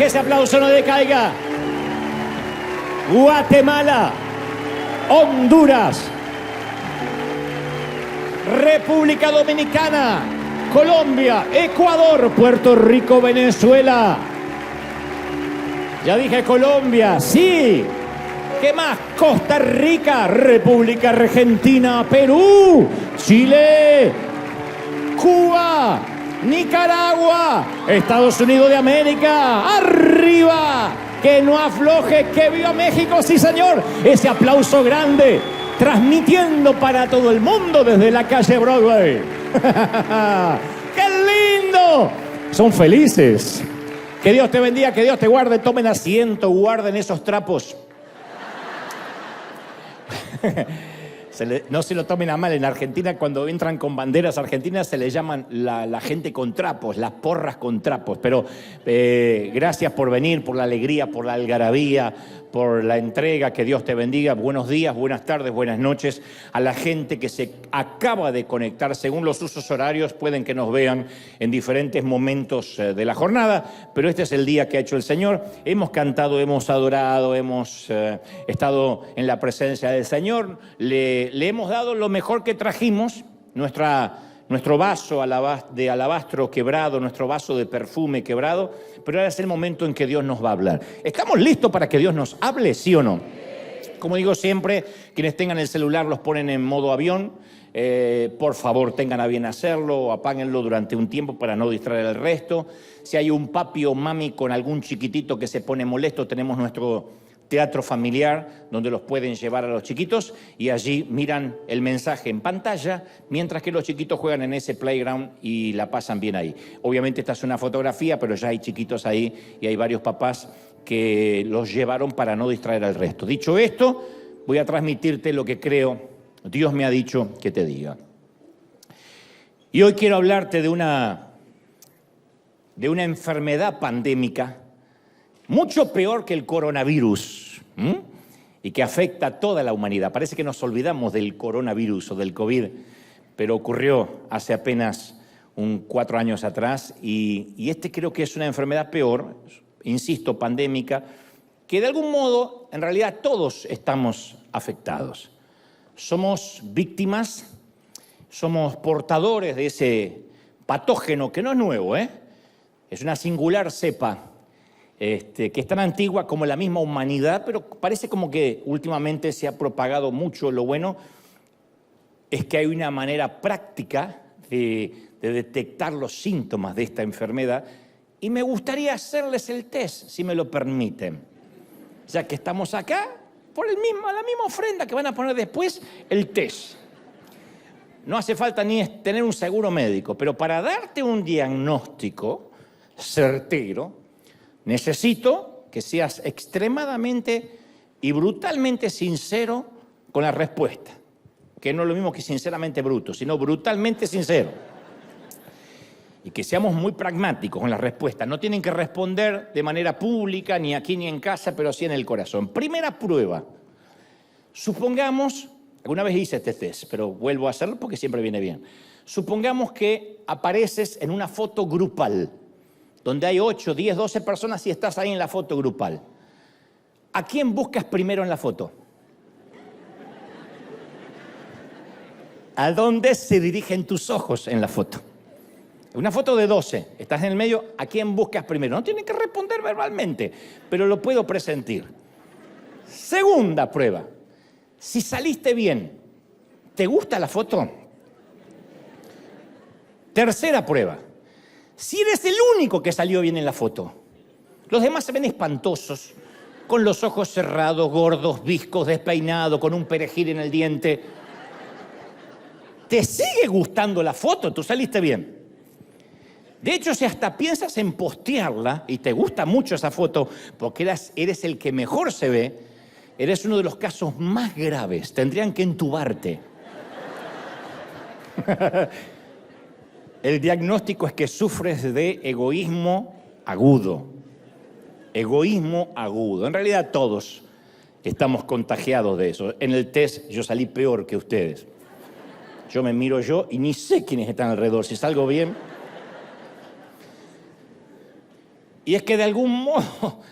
ese aplauso no decaiga. Guatemala, Honduras, República Dominicana, Colombia, Ecuador, Puerto Rico, Venezuela. Ya dije Colombia, sí. ¿Qué más? Costa Rica, República Argentina, Perú, Chile, Cuba, Nicaragua, Estados Unidos de América. ¡Arriba! Que no afloje, que viva México, sí señor. Ese aplauso grande, transmitiendo para todo el mundo desde la calle Broadway. ¡Qué lindo! Son felices. Que Dios te bendiga, que Dios te guarde. Tomen asiento, guarden esos trapos. No se lo tomen a mal. En Argentina, cuando entran con banderas argentinas, se le llaman la gente con trapos, las porras con trapos. Pero gracias por venir, por la alegría, por la algarabía, por la entrega. Que Dios te bendiga. Buenos días, buenas tardes, buenas noches a la gente que se acaba de conectar. Según los usos horarios, pueden que nos vean en diferentes momentos de la jornada, pero este es el día que ha hecho el Señor. Hemos cantado, hemos adorado, hemos estado en la presencia del Señor. Le hemos dado lo mejor que trajimos, nuestro vaso de alabastro quebrado, nuestro vaso de perfume quebrado, pero ahora es el momento en que Dios nos va a hablar. ¿Estamos listos para que Dios nos hable, sí o no? Como digo siempre, quienes tengan el celular los ponen en modo avión. Por favor, tengan a bien hacerlo o apáguenlo durante un tiempo para no distraer al resto. Si hay un papi o mami con algún chiquitito que se pone molesto, tenemos nuestro teatro familiar donde los pueden llevar a los chiquitos y allí miran el mensaje en pantalla mientras que los chiquitos juegan en ese playground y la pasan bien ahí. Obviamente esta es una fotografía, pero ya hay chiquitos ahí y hay varios papás que los llevaron para no distraer al resto. Dicho esto, voy a transmitirte lo que creo Dios me ha dicho que te diga. Y hoy quiero hablarte de una enfermedad pandémica mucho peor que el coronavirus, y que afecta a toda la humanidad. Parece que nos olvidamos del coronavirus o del COVID, pero ocurrió hace apenas 4 años atrás y este creo que es una enfermedad peor, insisto, pandémica, que de algún modo en realidad todos estamos afectados. Somos víctimas, somos portadores de ese patógeno que no es nuevo, es una singular cepa que es tan antigua como la misma humanidad, pero parece como que últimamente se ha propagado mucho. Lo bueno es que hay una manera práctica de detectar los síntomas de esta enfermedad y me gustaría hacerles el test, si me lo permiten. Ya que estamos acá, por la misma ofrenda que van a poner después, el test. No hace falta ni tener un seguro médico, pero para darte un diagnóstico certero, necesito que seas extremadamente y brutalmente sincero con la respuesta, que no es lo mismo que sinceramente bruto, sino brutalmente sincero. Y que seamos muy pragmáticos con la respuesta. No tienen que responder de manera pública, ni aquí ni en casa, pero sí en el corazón. Primera prueba. Supongamos, alguna vez hice este test, pero vuelvo a hacerlo porque siempre viene bien. Supongamos que apareces en una foto grupal, donde hay 8, 10, 12 personas y estás ahí en la foto grupal. ¿A quién buscas primero en la foto? ¿A dónde se dirigen tus ojos en la foto? Una foto de 12, estás en el medio, ¿a quién buscas primero? No tienen que responder verbalmente, pero lo puedo presentir. Segunda prueba. Si saliste bien, ¿te gusta la foto? Tercera prueba. Si eres el único que salió bien en la foto, los demás se ven espantosos, con los ojos cerrados, gordos, viscos, despeinados, con un perejil en el diente. ¿Te sigue gustando la foto? ¿Tú saliste bien? De hecho, si hasta piensas en postearla y te gusta mucho esa foto porque eres el que mejor se ve, eres uno de los casos más graves. Tendrían que entubarte. El diagnóstico es que sufres de egoísmo agudo. Egoísmo agudo. En realidad todos estamos contagiados de eso. En el test yo salí peor que ustedes. Yo me miro yo y ni sé quiénes están alrededor. Si salgo bien. Y es que de algún modo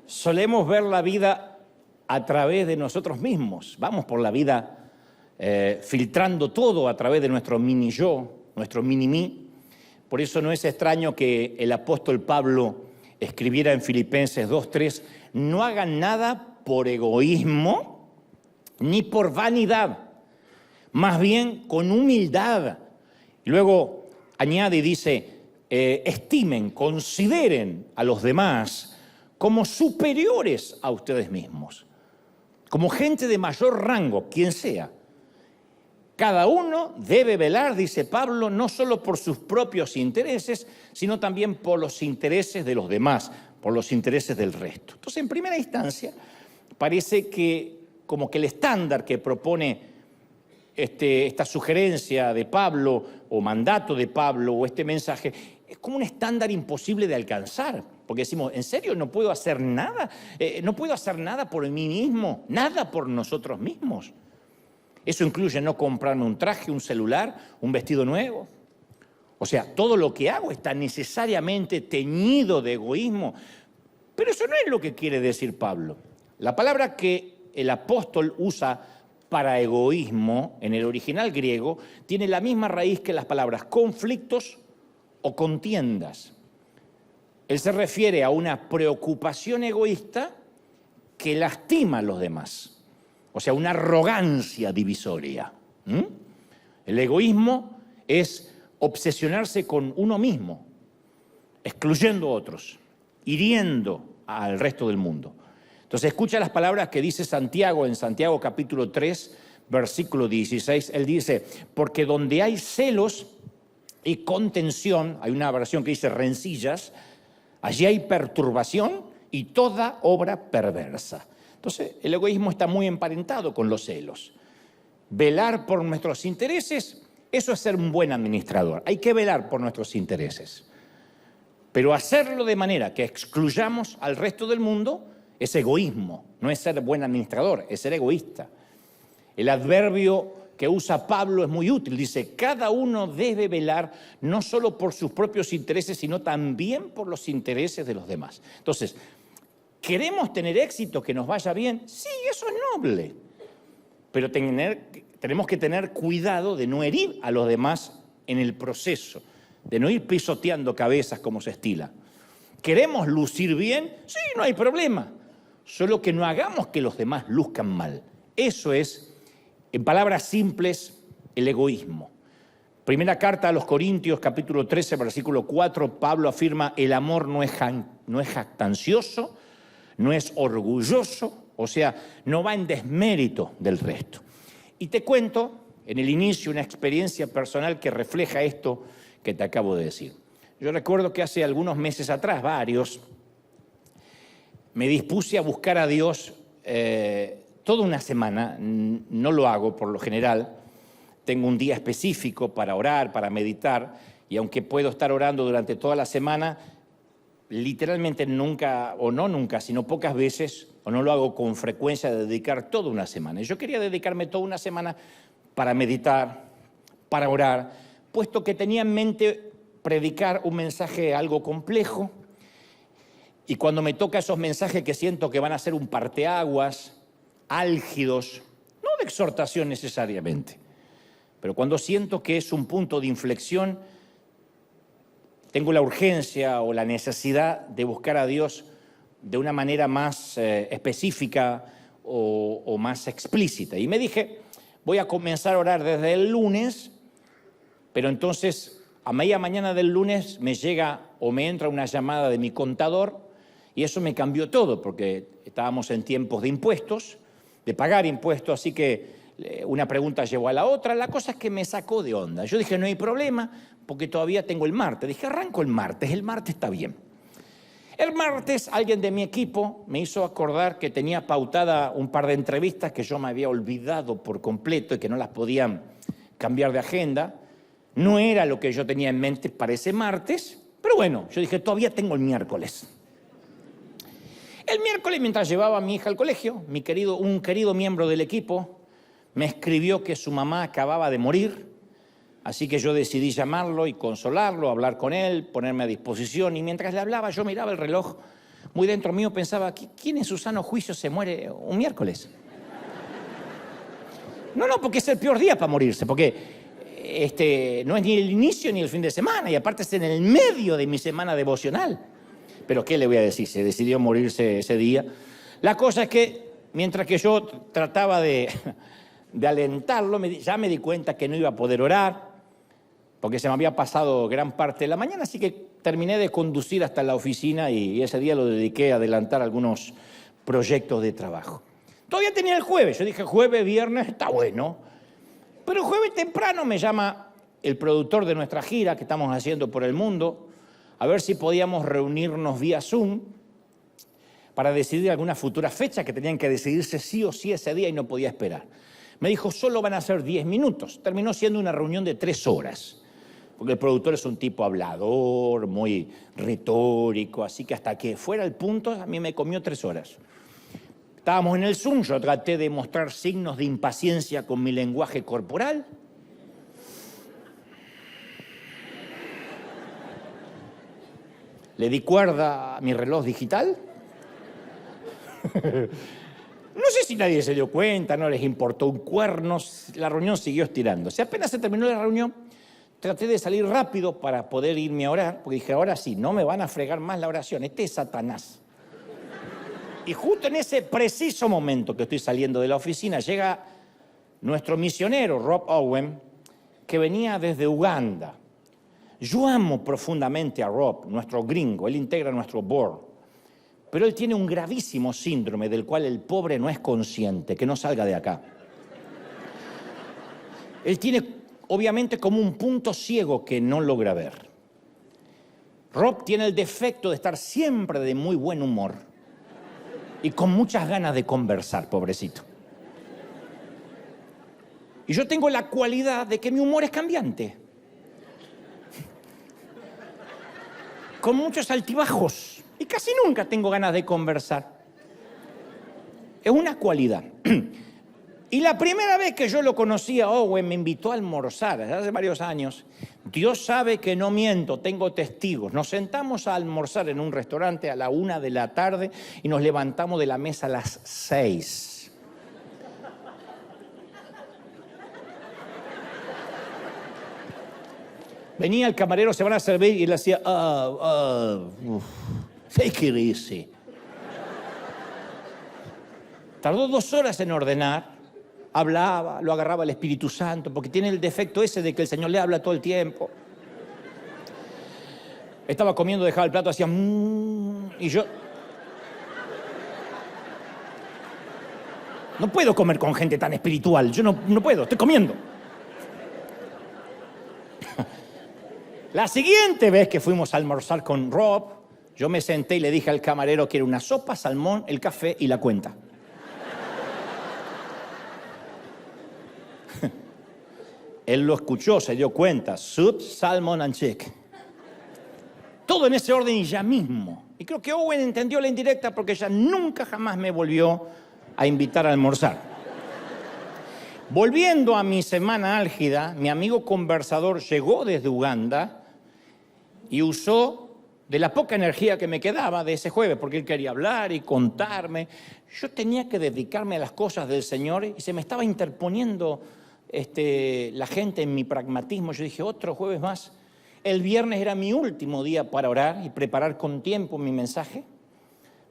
solemos ver la vida a través de nosotros mismos. Vamos por la vida filtrando todo a través de nuestro mini yo, nuestro mini mí. Por eso no es extraño que el apóstol Pablo escribiera en Filipenses 2:3, no hagan nada por egoísmo ni por vanidad, más bien con humildad. Y luego añade y dice, estimen, consideren a los demás como superiores a ustedes mismos, como gente de mayor rango, quien sea. Cada uno debe velar, dice Pablo, no solo por sus propios intereses, sino también por los intereses de los demás, por los intereses del resto. Entonces, en primera instancia, parece que como que el estándar que propone esta sugerencia de Pablo, o mandato de Pablo, o este mensaje, es como un estándar imposible de alcanzar. Porque decimos, ¿en serio no puedo hacer nada? ¿No puedo hacer nada por mí mismo? ¿Nada por nosotros mismos? Eso incluye no comprarme un traje, un celular, un vestido nuevo. O sea, todo lo que hago está necesariamente teñido de egoísmo. Pero eso no es lo que quiere decir Pablo. La palabra que el apóstol usa para egoísmo en el original griego tiene la misma raíz que las palabras conflictos o contiendas. Él se refiere a una preocupación egoísta que lastima a los demás. O sea, una arrogancia divisoria. El egoísmo es obsesionarse con uno mismo, excluyendo a otros, hiriendo al resto del mundo. Entonces, escucha las palabras que dice Santiago en Santiago capítulo 3, versículo 16. Él dice, porque donde hay celos y contención, hay una versión que dice rencillas, allí hay perturbación y toda obra perversa. Entonces, el egoísmo está muy emparentado con los celos. Velar por nuestros intereses, eso es ser un buen administrador. Hay que velar por nuestros intereses. Pero hacerlo de manera que excluyamos al resto del mundo es egoísmo. No es ser buen administrador, es ser egoísta. El adverbio que usa Pablo es muy útil. Dice, cada uno debe velar no solo por sus propios intereses, sino también por los intereses de los demás. Entonces, ¿queremos tener éxito, que nos vaya bien? Sí, eso es noble. Pero tenemos que tener cuidado de no herir a los demás en el proceso, de no ir pisoteando cabezas como se estila. ¿Queremos lucir bien? Sí, no hay problema. Solo que no hagamos que los demás luzcan mal. Eso es, en palabras simples, el egoísmo. Primera carta a los Corintios, capítulo 13, versículo 4, Pablo afirma, el amor no es jactancioso, no es orgulloso, o sea, no va en desmérito del resto. Y te cuento, en el inicio, una experiencia personal que refleja esto que te acabo de decir. Yo recuerdo que hace algunos meses atrás, varios, me dispuse a buscar a Dios toda una semana. No lo hago por lo general. Tengo un día específico para orar, para meditar, y aunque puedo estar orando durante toda la semana, literalmente nunca, o no nunca, sino pocas veces, o no lo hago con frecuencia, de dedicar toda una semana. Y yo quería dedicarme toda una semana para meditar, para orar, puesto que tenía en mente predicar un mensaje algo complejo, y cuando me toca esos mensajes que siento que van a ser un parteaguas, álgidos, no de exhortación necesariamente, pero cuando siento que es un punto de inflexión, tengo la urgencia o la necesidad de buscar a Dios de una manera más específica o más explícita. Y me dije, voy a comenzar a orar desde el lunes, pero entonces a media mañana del lunes me llega o me entra una llamada de mi contador, y eso me cambió todo, porque estábamos en tiempos de impuestos, de pagar impuestos, así que una pregunta llevó a la otra. La cosa es que me sacó de onda. Yo dije, no hay problema, porque todavía tengo el martes. Dije, arranco el martes está bien. El martes alguien de mi equipo me hizo acordar que tenía pautada un par de entrevistas que yo me había olvidado por completo y que no las podían cambiar de agenda. No era lo que yo tenía en mente para ese martes, pero bueno, yo dije, todavía tengo el miércoles. El miércoles, mientras llevaba a mi hija al colegio, un querido miembro del equipo me escribió que su mamá acababa de morir Así que yo decidí llamarlo y consolarlo, hablar con él, ponerme a disposición. Y mientras le hablaba, yo miraba el reloj. Muy dentro mío pensaba, ¿quién en su sano juicio se muere un miércoles? No, porque es el peor día para morirse, porque no es ni el inicio ni el fin de semana, y aparte es en el medio de mi semana devocional. Pero ¿qué le voy a decir? Se decidió morirse ese día. La cosa es que, mientras que yo trataba de alentarlo, ya me di cuenta que no iba a poder orar, porque se me había pasado gran parte de la mañana, así que terminé de conducir hasta la oficina y ese día lo dediqué a adelantar algunos proyectos de trabajo. Todavía tenía el jueves, yo dije jueves, viernes, está bueno. Pero el jueves temprano me llama el productor de nuestra gira que estamos haciendo por el mundo, a ver si podíamos reunirnos vía Zoom para decidir alguna futura fecha que tenían que decidirse sí o sí ese día y no podía esperar. Me dijo, solo van a ser 10 minutos. Terminó siendo una reunión de 3 horas, porque el productor es un tipo hablador, muy retórico, así que hasta que fuera el punto, a mí me comió 3 horas. Estábamos en el Zoom, yo traté de mostrar signos de impaciencia con mi lenguaje corporal. Le di cuerda a mi reloj digital. No sé si nadie se dio cuenta, no les importó un cuerno, la reunión siguió estirándose. Apenas se terminó la reunión, traté de salir rápido para poder irme a orar, porque dije, ahora sí, no me van a fregar más la oración, este es Satanás. Y justo en ese preciso momento que estoy saliendo de la oficina, llega nuestro misionero, Rob Owen, que venía desde Uganda. Yo amo profundamente a Rob, nuestro gringo, él integra nuestro board. Pero él tiene un gravísimo síndrome del cual el pobre no es consciente, que no salga de acá. Él tiene, obviamente, como un punto ciego que no logra ver. Rob tiene el defecto de estar siempre de muy buen humor y con muchas ganas de conversar, pobrecito. Y yo tengo la cualidad de que mi humor es cambiante, con muchos altibajos. Y casi nunca tengo ganas de conversar. Es una cualidad. Y la primera vez que yo lo conocí a Owen, me invitó a almorzar, hace varios años. Dios sabe que no miento, tengo testigos. Nos sentamos a almorzar en un restaurante a la 1 de la tarde y nos levantamos de la mesa a las 6. Venía el camarero, se van a servir y le hacía, take it easy. Tardó 2 horas en ordenar, hablaba, lo agarraba el Espíritu Santo, porque tiene el defecto ese de que el Señor le habla todo el tiempo. Estaba comiendo, dejaba el plato, hacía y yo no puedo comer con gente tan espiritual, yo no puedo, estoy comiendo. La siguiente vez que fuimos a almorzar con Rob, yo me senté y le dije al camarero que era una sopa, salmón, el café y la cuenta. Él lo escuchó, se dio cuenta. Soup, salmon and chicken. Todo en ese orden y ya mismo. Y creo que Owen entendió la indirecta porque ya nunca jamás me volvió a invitar a almorzar. Volviendo a mi semana álgida, mi amigo conversador llegó desde Uganda y usó de la poca energía que me quedaba de ese jueves, porque él quería hablar y contarme. Yo tenía que dedicarme a las cosas del Señor y se me estaba interponiendo la gente en mi pragmatismo. Yo dije, otro jueves más. El viernes era mi último día para orar y preparar con tiempo mi mensaje.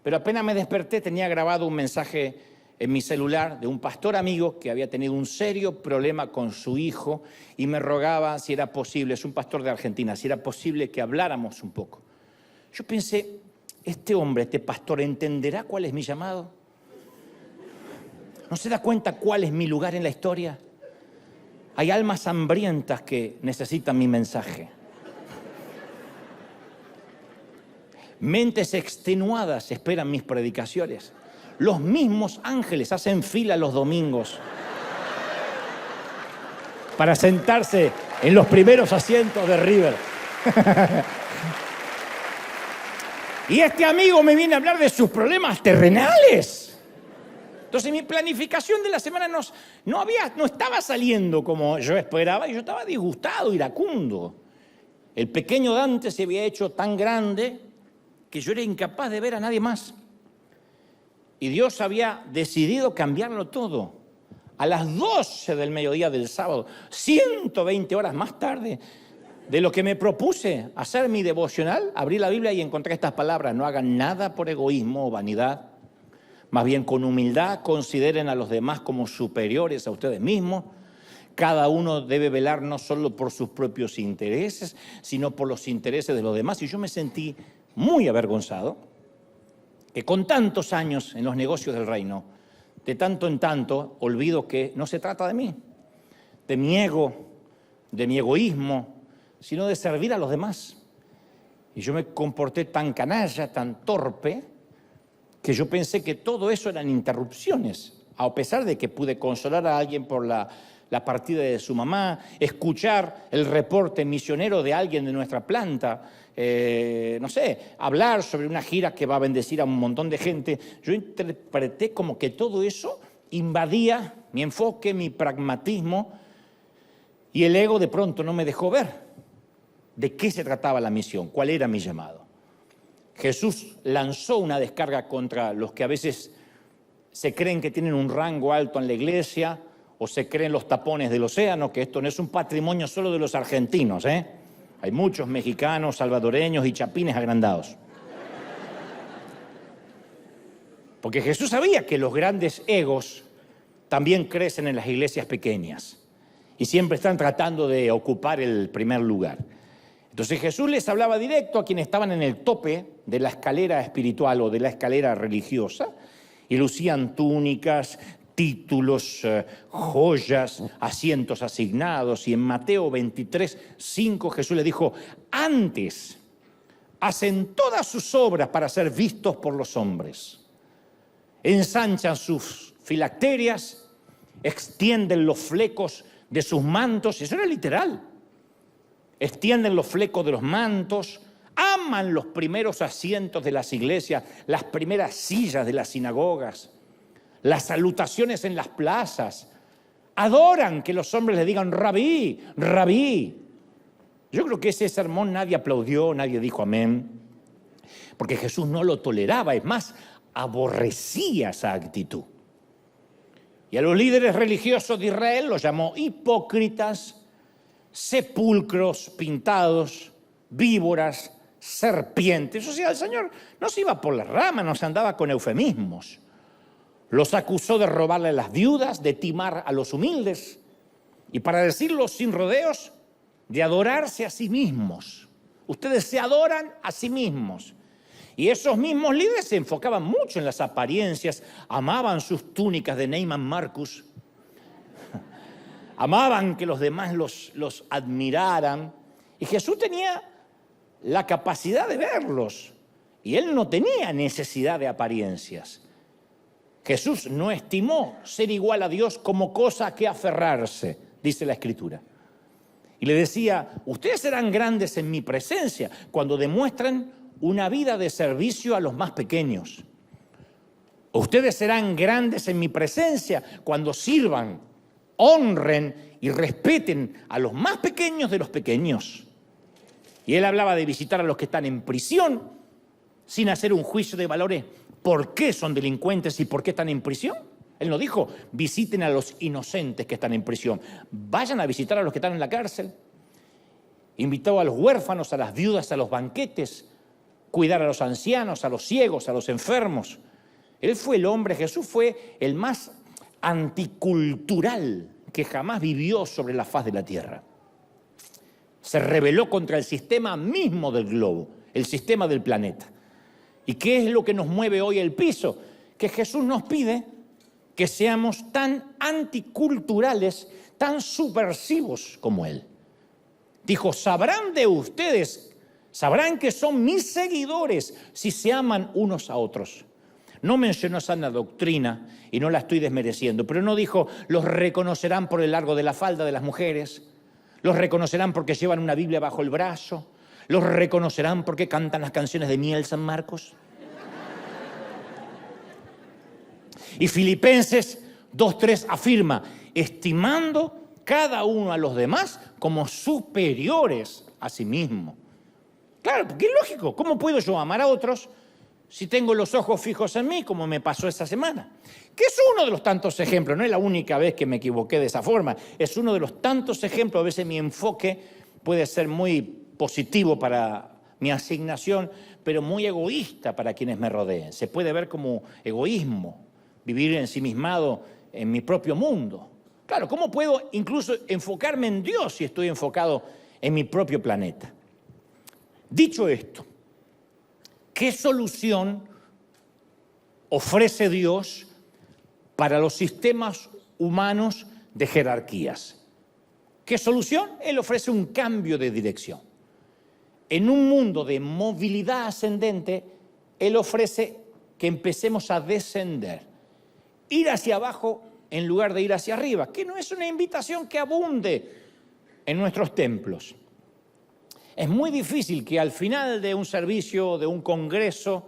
Pero apenas me desperté, tenía grabado un mensaje en mi celular de un pastor amigo que había tenido un serio problema con su hijo y me rogaba si era posible, es un pastor de Argentina, si era posible que habláramos un poco. Yo pensé, este hombre, este pastor, ¿entenderá cuál es mi llamado? ¿No se da cuenta cuál es mi lugar en la historia? Hay almas hambrientas que necesitan mi mensaje. Mentes extenuadas esperan mis predicaciones. Los mismos ángeles hacen fila los domingos para sentarse en los primeros asientos de River. Y este amigo me viene a hablar de sus problemas terrenales. Entonces mi planificación de la semana no estaba saliendo como yo esperaba y yo estaba disgustado, iracundo. El pequeño Dante se había hecho tan grande que yo era incapaz de ver a nadie más. Y Dios había decidido cambiarlo todo. A las 12 del mediodía del sábado, 120 horas más tarde de lo que me propuse hacer mi devocional, abrí la Biblia y encontré estas palabras: no hagan nada por egoísmo o vanidad, más bien con humildad consideren a los demás como superiores a ustedes mismos. Cada uno debe velar no solo por sus propios intereses, sino por los intereses de los demás. Y yo me sentí muy avergonzado que con tantos años en los negocios del reino, de tanto en tanto, olvido que no se trata de mí, de mi ego, de mi egoísmo, sino de servir a los demás. Y yo me comporté tan canalla, tan torpe, que yo pensé que todo eso eran interrupciones, a pesar de que pude consolar a alguien por la partida de su mamá, escuchar el reporte misionero de alguien de nuestra planta, no sé, hablar sobre una gira que va a bendecir a un montón de gente. Yo interpreté como que todo eso invadía mi enfoque, mi pragmatismo, y el ego de pronto no me dejó ver de qué se trataba la misión, cuál era mi llamado. Jesús lanzó una descarga contra los que a veces se creen que tienen un rango alto en la iglesia o se creen los tapones del océano, que esto no es un patrimonio solo de los argentinos, ¿eh? Hay muchos mexicanos, salvadoreños y chapines agrandados. Porque Jesús sabía que los grandes egos también crecen en las iglesias pequeñas y siempre están tratando de ocupar el primer lugar. Entonces Jesús les hablaba directo a quienes estaban en el tope de la escalera espiritual o de la escalera religiosa y lucían túnicas, títulos, joyas, asientos asignados. Y en Mateo 23:5 Jesús le dijo: antes hacen todas sus obras para ser vistos por los hombres. Ensanchan sus filacterias, extienden los flecos de sus mantos, eso era literal. Extienden los flecos de los mantos, aman los primeros asientos de las iglesias, las primeras sillas de las sinagogas, las salutaciones en las plazas, adoran que los hombres le digan rabí, rabí. Yo creo que ese sermón nadie aplaudió, nadie dijo amén, porque Jesús no lo toleraba, es más, aborrecía esa actitud. Y a los líderes religiosos de Israel los llamó hipócritas, sepulcros pintados, víboras, serpientes. O sea, el Señor no se iba por las ramas, no se andaba con eufemismos. Los acusó de robarle a las viudas, de timar a los humildes y, para decirlo sin rodeos, de adorarse a sí mismos. Ustedes se adoran a sí mismos. Y esos mismos líderes se enfocaban mucho en las apariencias, amaban sus túnicas de Neiman Marcus, amaban que los demás los admiraran. Y Jesús tenía la capacidad de verlos. Y él no tenía necesidad de apariencias. Jesús no estimó ser igual a Dios como cosa a que aferrarse, dice la Escritura. Y le decía: ustedes serán grandes en mi presencia cuando demuestren una vida de servicio a los más pequeños. Ustedes serán grandes en mi presencia cuando sirvan, honren y respeten a los más pequeños de los pequeños. Y él hablaba de visitar a los que están en prisión sin hacer un juicio de valores. ¿Por qué son delincuentes y por qué están en prisión? Él no dijo: visiten a los inocentes que están en prisión. Vayan a visitar a los que están en la cárcel. Invitó a los huérfanos, a las viudas, a los banquetes, cuidar a los ancianos, a los ciegos, a los enfermos. Él fue el hombre, Jesús fue el más anticultural que jamás vivió sobre la faz de la tierra. Se rebeló contra el sistema mismo del globo, el sistema del planeta. ¿Y qué es lo que nos mueve hoy el piso? Que Jesús nos pide que seamos tan anticulturales, tan subversivos como Él. Dijo: sabrán de ustedes, sabrán que son mis seguidores si se aman unos a otros. No mencionó sana doctrina y no la estoy desmereciendo, pero no dijo: los reconocerán por el largo de la falda de las mujeres, los reconocerán porque llevan una Biblia bajo el brazo, los reconocerán porque cantan las canciones de Miel San Marcos. Y Filipenses 2:3 afirma, estimando cada uno a los demás como superiores a sí mismo. Claro, porque es lógico. ¿Cómo puedo yo amar a otros si tengo los ojos fijos en mí, como me pasó esta semana? Que es uno de los tantos ejemplos, no es la única vez que me equivoqué de esa forma, es uno de los tantos ejemplos. A veces mi enfoque puede ser muy positivo para mi asignación, pero muy egoísta para quienes me rodeen. Se puede ver como egoísmo, vivir ensimismado en mi propio mundo. Claro, ¿cómo puedo incluso enfocarme en Dios si estoy enfocado en mi propio planeta? Dicho esto, ¿qué solución ofrece Dios para los sistemas humanos de jerarquías? ¿Qué solución? Él ofrece un cambio de dirección. En un mundo de movilidad ascendente, Él ofrece que empecemos a descender, ir hacia abajo en lugar de ir hacia arriba, que no es una invitación que abunde en nuestros templos. Es muy difícil que al final de un servicio, de un congreso,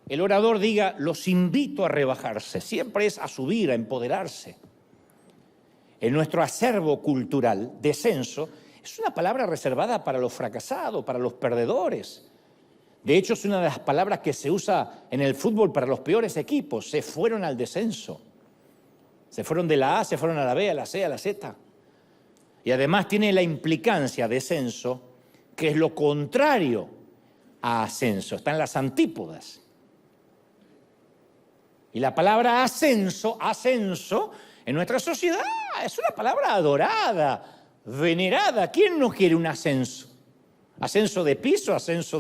el orador diga, los invito a rebajarse. Siempre es a subir, a empoderarse. En nuestro acervo cultural, descenso es una palabra reservada para los fracasados, para los perdedores. De hecho, es una de las palabras que se usa en el fútbol para los peores equipos. Se fueron al descenso. Se fueron de la A, se fueron a la B, a la C, a la Z. Y además tiene la implicancia descenso, que es lo contrario a ascenso. Están las antípodas. Y la palabra ascenso, en nuestra sociedad es una palabra adorada, venerada. ¿Quién no quiere un ascenso? Ascenso de piso, ascenso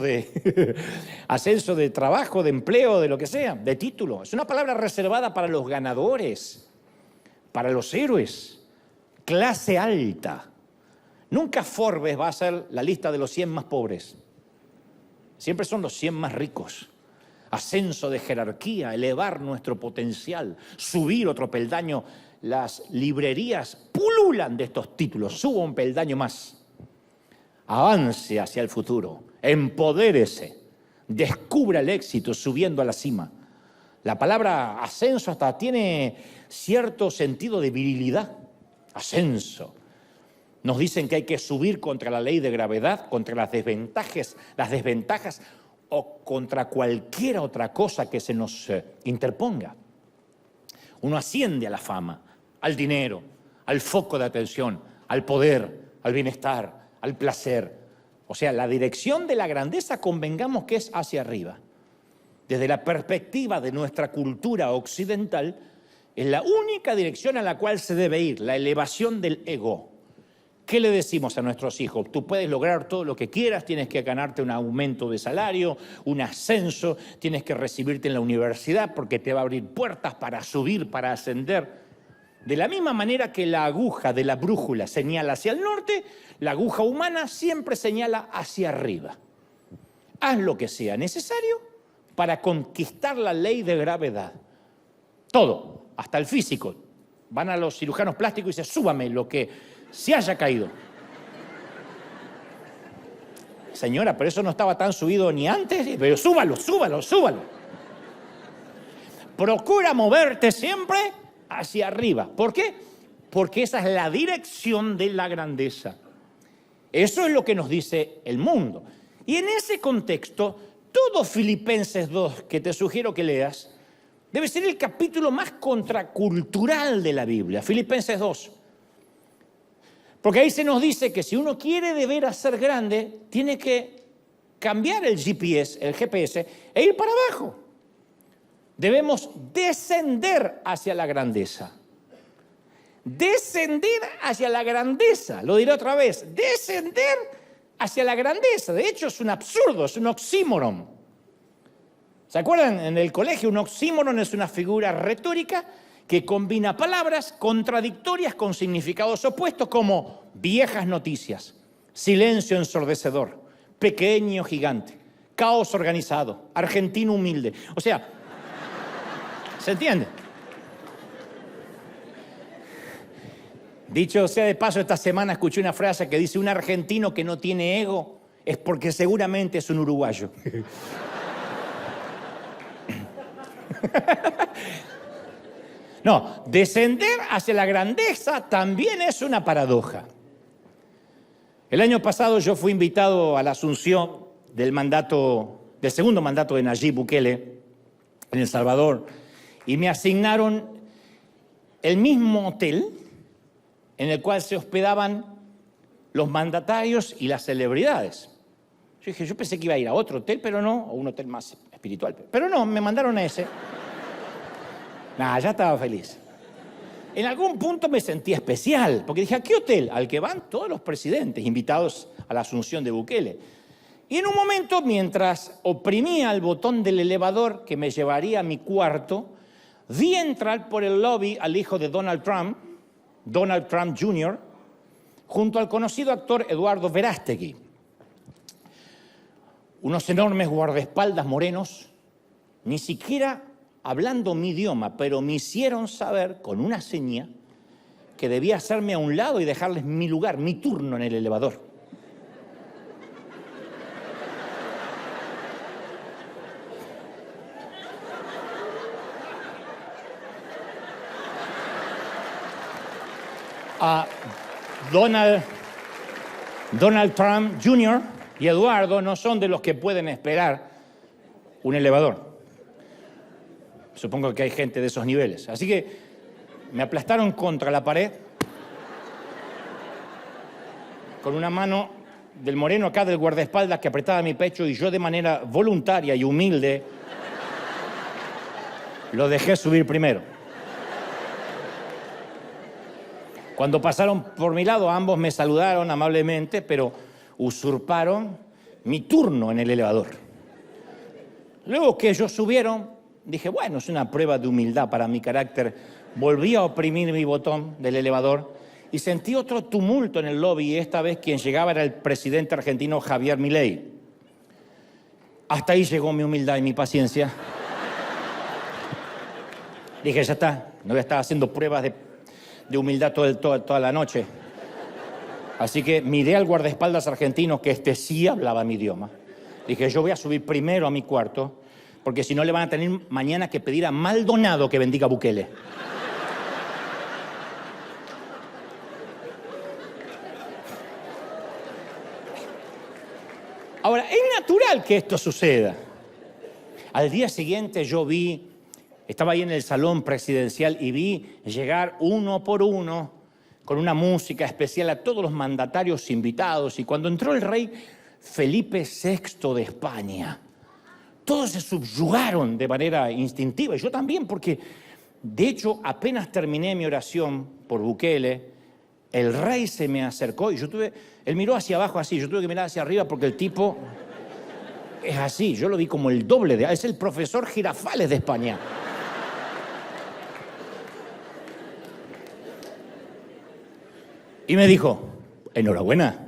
de trabajo, de empleo, de lo que sea, de título. Es una palabra reservada para los ganadores, para los héroes, clase alta. Nunca Forbes va a ser la lista de los 100 más pobres. Siempre son los 100 más ricos. Ascenso de jerarquía, elevar nuestro potencial, subir otro peldaño. Las librerías pululan de estos títulos. Suba un peldaño más. Avance hacia el futuro. Empodérese. Descubra el éxito subiendo a la cima. La palabra ascenso hasta tiene cierto sentido de virilidad. Ascenso. Nos dicen que hay que subir contra la ley de gravedad, contra las desventajas o contra cualquier otra cosa que se nos interponga. Uno asciende a la fama, al dinero, al foco de atención, al poder, al bienestar, al placer. O sea, la dirección de la grandeza, convengamos que es hacia arriba. Desde la perspectiva de nuestra cultura occidental, es la única dirección a la cual se debe ir, la elevación del ego. ¿Qué le decimos a nuestros hijos? Tú puedes lograr todo lo que quieras, tienes que ganarte un aumento de salario, un ascenso, tienes que recibirte en la universidad porque te va a abrir puertas para subir, para ascender. De la misma manera que la aguja de la brújula señala hacia el norte, la aguja humana siempre señala hacia arriba. Haz lo que sea necesario para conquistar la ley de gravedad. Todo, hasta el físico. Van a los cirujanos plásticos y dicen, súbame lo que se haya caído. Señora, pero eso no estaba tan subido ni antes, pero súbalo. Procura moverte siempre hacia arriba. ¿Por qué? Porque esa es la dirección de la grandeza. Eso es lo que nos dice el mundo. Y en ese contexto, todo Filipenses 2, que te sugiero que leas, debe ser el capítulo más contracultural de la Biblia, Filipenses 2. Porque ahí se nos dice que si uno quiere de veras ser grande, tiene que cambiar el GPS e ir para abajo. Debemos descender hacia la grandeza. Descender hacia la grandeza. Lo diré otra vez. Descender hacia la grandeza. De hecho, es un absurdo, es un oxímoron. ¿Se acuerdan? En el colegio, un oxímoron es una figura retórica que combina palabras contradictorias con significados opuestos como viejas noticias, silencio ensordecedor, pequeño gigante, caos organizado, argentino humilde. O sea, ¿se entiende? Dicho sea de paso, esta semana escuché una frase que dice: un argentino que no tiene ego es porque seguramente es un uruguayo. No, descender hacia la grandeza también es una paradoja. El año pasado yo fui invitado a la asunción del segundo mandato de Nayib Bukele en El Salvador y me asignaron el mismo hotel en el cual se hospedaban los mandatarios y las celebridades. Yo pensé que iba a ir a otro hotel, pero no, o un hotel más espiritual. Pero no, me mandaron a ese. Nah, ya estaba feliz. En algún punto me sentí especial, porque dije, ¿a qué hotel? Al que van todos los presidentes invitados a la asunción de Bukele. Y en un momento, mientras oprimía el botón del elevador que me llevaría a mi cuarto, vi entrar por el lobby al hijo de Donald Trump Jr., junto al conocido actor Eduardo Verástegui. Unos enormes guardaespaldas morenos, ni siquiera hablando mi idioma, pero me hicieron saber con una seña que debía hacerme a un lado y dejarles mi lugar, mi turno en el elevador. Donald Trump Jr. y Eduardo no son de los que pueden esperar un elevador. Supongo que hay gente de esos niveles. Así que me aplastaron contra la pared con una mano del moreno acá del guardaespaldas que apretaba mi pecho y yo de manera voluntaria y humilde lo dejé subir primero. Cuando pasaron por mi lado, ambos me saludaron amablemente, pero usurparon mi turno en el elevador. Luego que ellos subieron, dije, bueno, es una prueba de humildad para mi carácter. Volví a oprimir mi botón del elevador y sentí otro tumulto en el lobby y esta vez quien llegaba era el presidente argentino Javier Milei. Hasta ahí llegó mi humildad y mi paciencia. Dije, ya está, no voy a estar haciendo pruebas de humildad toda la noche. Así que miré al guardaespaldas argentino, que sí hablaba mi idioma. Dije, yo voy a subir primero a mi cuarto, porque si no le van a tener mañana que pedir a Maldonado que bendiga a Bukele. Ahora, es natural que esto suceda. Al día siguiente estaba ahí en el salón presidencial y vi llegar uno por uno con una música especial a todos los mandatarios invitados. Y cuando entró el rey Felipe VI de España, todos se subyugaron de manera instintiva, y yo también, porque de hecho apenas terminé mi oración por Bukele, el rey se me acercó y él miró hacia abajo así, yo tuve que mirar hacia arriba porque el tipo es así, yo lo vi como el doble es el profesor Girafales de España. Y me dijo, enhorabuena,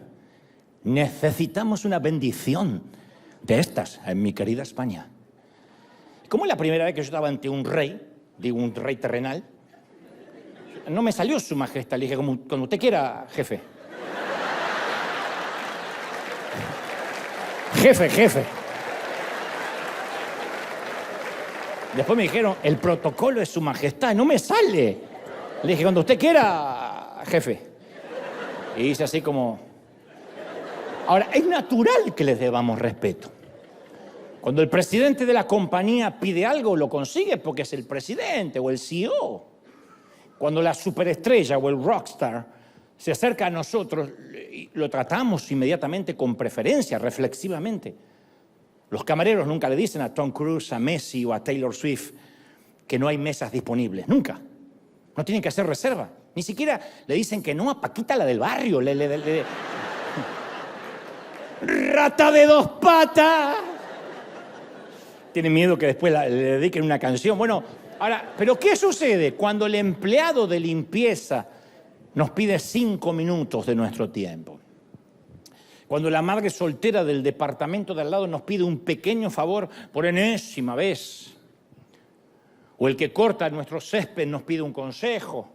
necesitamos una bendición de estas en mi querida España. Como es la primera vez que yo estaba ante un rey, digo un rey terrenal, no me salió su majestad, le dije, como cuando usted quiera, jefe. Jefe. Después me dijeron, el protocolo es su majestad, no me sale. Le dije, cuando usted quiera, jefe. Y hice así como... Ahora, es natural que les debamos respeto. Cuando el presidente de la compañía pide algo, lo consigue porque es el presidente o el CEO. Cuando la superestrella o el rockstar se acerca a nosotros, lo tratamos inmediatamente con preferencia, reflexivamente. Los camareros nunca le dicen a Tom Cruise, a Messi o a Taylor Swift que no hay mesas disponibles. Nunca. No tienen que hacer reserva. Ni siquiera le dicen que no a Paquita, la del barrio. ¡Rata de dos patas! Tienen miedo que después le dediquen una canción. Bueno, ahora, ¿pero qué sucede cuando el empleado de limpieza nos pide 5 minutos de nuestro tiempo? Cuando la madre soltera del departamento de al lado nos pide un pequeño favor por enésima vez. O el que corta nuestro césped nos pide un consejo.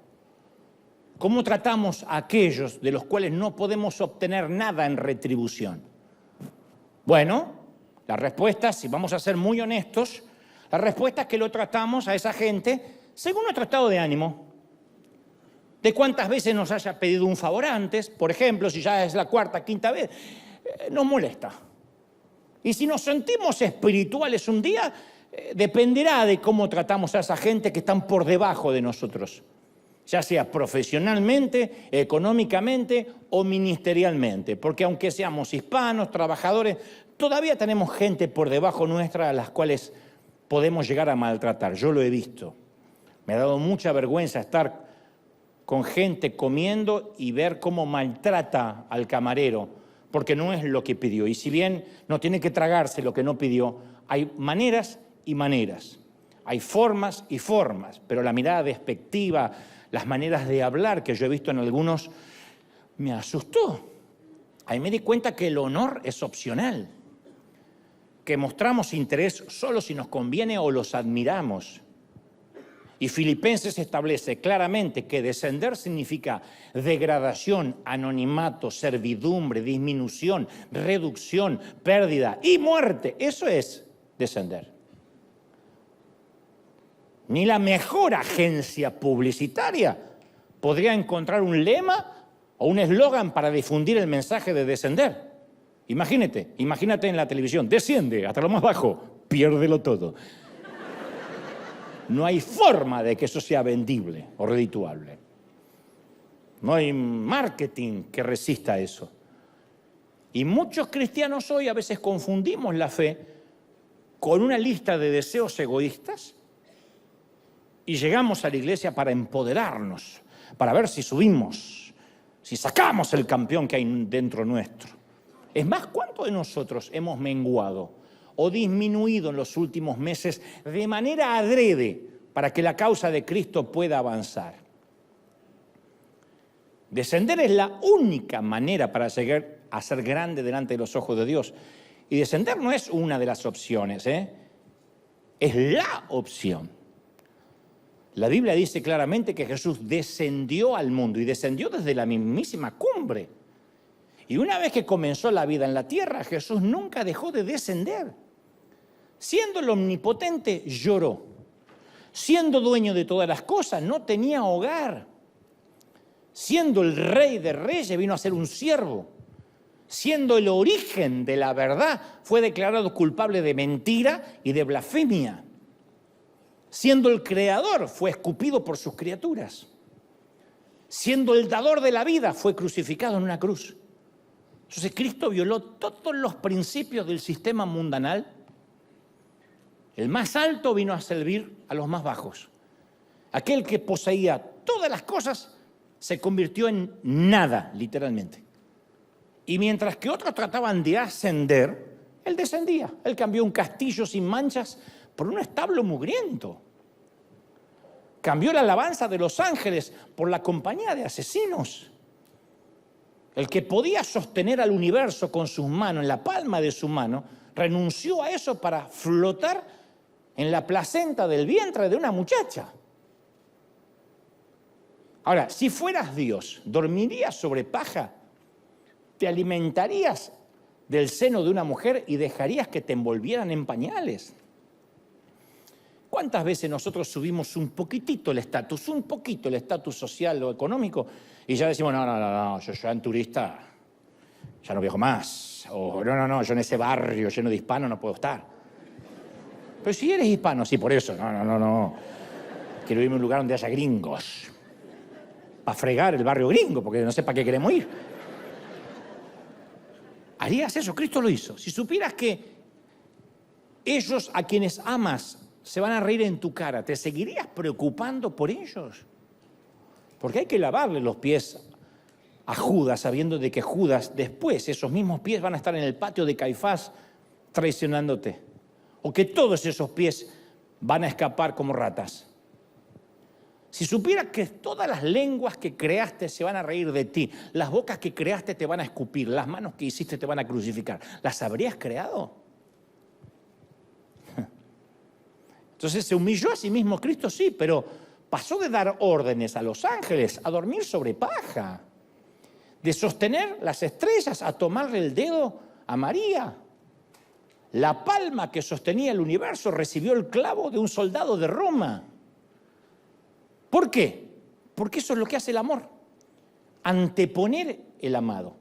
¿Cómo tratamos a aquellos de los cuales no podemos obtener nada en retribución? Bueno, la respuesta, si vamos a ser muy honestos, la respuesta es que lo tratamos a esa gente según nuestro estado de ánimo, de cuántas veces nos haya pedido un favor antes, por ejemplo, si ya es la cuarta, quinta vez, nos molesta. Y si nos sentimos espirituales un día, dependerá de cómo tratamos a esa gente que están por debajo de nosotros, ya sea profesionalmente, económicamente o ministerialmente, porque aunque seamos hispanos, trabajadores, todavía tenemos gente por debajo nuestra a las cuales podemos llegar a maltratar. Yo lo he visto. Me ha dado mucha vergüenza estar con gente comiendo y ver cómo maltrata al camarero, porque no es lo que pidió. Y si bien no tiene que tragarse lo que no pidió, hay maneras y maneras. Hay formas y formas, pero la mirada despectiva, las maneras de hablar que yo he visto en algunos, me asustó. Ahí me di cuenta que el honor es opcional, que mostramos interés solo si nos conviene o los admiramos. Y Filipenses establece claramente que descender significa degradación, anonimato, servidumbre, disminución, reducción, pérdida y muerte. Eso es descender. Ni la mejor agencia publicitaria podría encontrar un lema o un eslogan para difundir el mensaje de descender. Imagínate en la televisión, desciende hasta lo más bajo, piérdelo todo. No hay forma de que eso sea vendible o redituable. No hay marketing que resista eso. Y muchos cristianos hoy a veces confundimos la fe con una lista de deseos egoístas y llegamos a la iglesia para empoderarnos, para ver si subimos, si sacamos el campeón que hay dentro nuestro. Es más, ¿cuántos de nosotros hemos menguado o disminuido en los últimos meses de manera adrede para que la causa de Cristo pueda avanzar? Descender es la única manera para llegar a ser grande delante de los ojos de Dios. Y descender no es una de las opciones, es la opción. La Biblia dice claramente que Jesús descendió al mundo y descendió desde la mismísima cumbre. Y una vez que comenzó la vida en la tierra, Jesús nunca dejó de descender. Siendo el omnipotente, lloró. Siendo dueño de todas las cosas, no tenía hogar. Siendo el rey de reyes, vino a ser un siervo. Siendo el origen de la verdad, fue declarado culpable de mentira y de blasfemia. Siendo el creador, fue escupido por sus criaturas. Siendo el dador de la vida, fue crucificado en una cruz. Entonces Cristo violó todos los principios del sistema mundanal. El más alto vino a servir a los más bajos. Aquel que poseía todas las cosas se convirtió en nada, literalmente. Y mientras que otros trataban de ascender, él descendía. Él cambió un castillo sin manchas por un establo mugriento. Cambió la alabanza de los ángeles por la compañía de asesinos. El que podía sostener al universo con sus manos, en la palma de su mano, renunció a eso para flotar en la placenta del vientre de una muchacha. Ahora, si fueras Dios, ¿dormirías sobre paja? ¿Te alimentarías del seno de una mujer y dejarías que te envolvieran en pañales? ¿Cuántas veces nosotros subimos un poquitito el estatus social o económico y ya decimos, no, yo en turista ya no viajo más? O no, yo en ese barrio lleno de hispanos no puedo estar. Pero si eres hispano, sí, por eso, no. Quiero irme a un lugar donde haya gringos. Para fregar el barrio gringo, porque no sé para qué queremos ir. ¿Harías eso? Cristo lo hizo. Si supieras que ellos a quienes amas se van a reír en tu cara, ¿te seguirías preocupando por ellos? Porque hay que lavarle los pies a Judas, sabiendo de que Judas, después, esos mismos pies van a estar en el patio de Caifás traicionándote. O que todos esos pies van a escapar como ratas. Si supieras que todas las lenguas que creaste se van a reír de ti, las bocas que creaste te van a escupir, las manos que hiciste te van a crucificar, ¿las habrías creado? Entonces se humilló a sí mismo Cristo, sí, pero pasó de dar órdenes a los ángeles a dormir sobre paja, de sostener las estrellas a tomarle el dedo a María. La palma que sostenía el universo recibió el clavo de un soldado de Roma. ¿Por qué? Porque eso es lo que hace el amor. Anteponer el amado.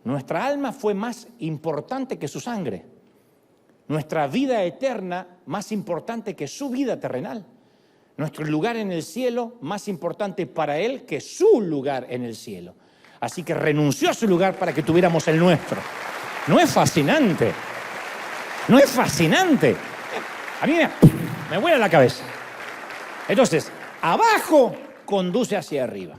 Nuestra alma fue más importante que su sangre. Nuestra vida eterna más importante que su vida terrenal. Nuestro lugar en el cielo más importante para Él que su lugar en el cielo. Así que renunció a su lugar para que tuviéramos el nuestro. ¿No es fascinante? ¿No es fascinante? A mí me vuela la cabeza. Entonces, abajo conduce hacia arriba.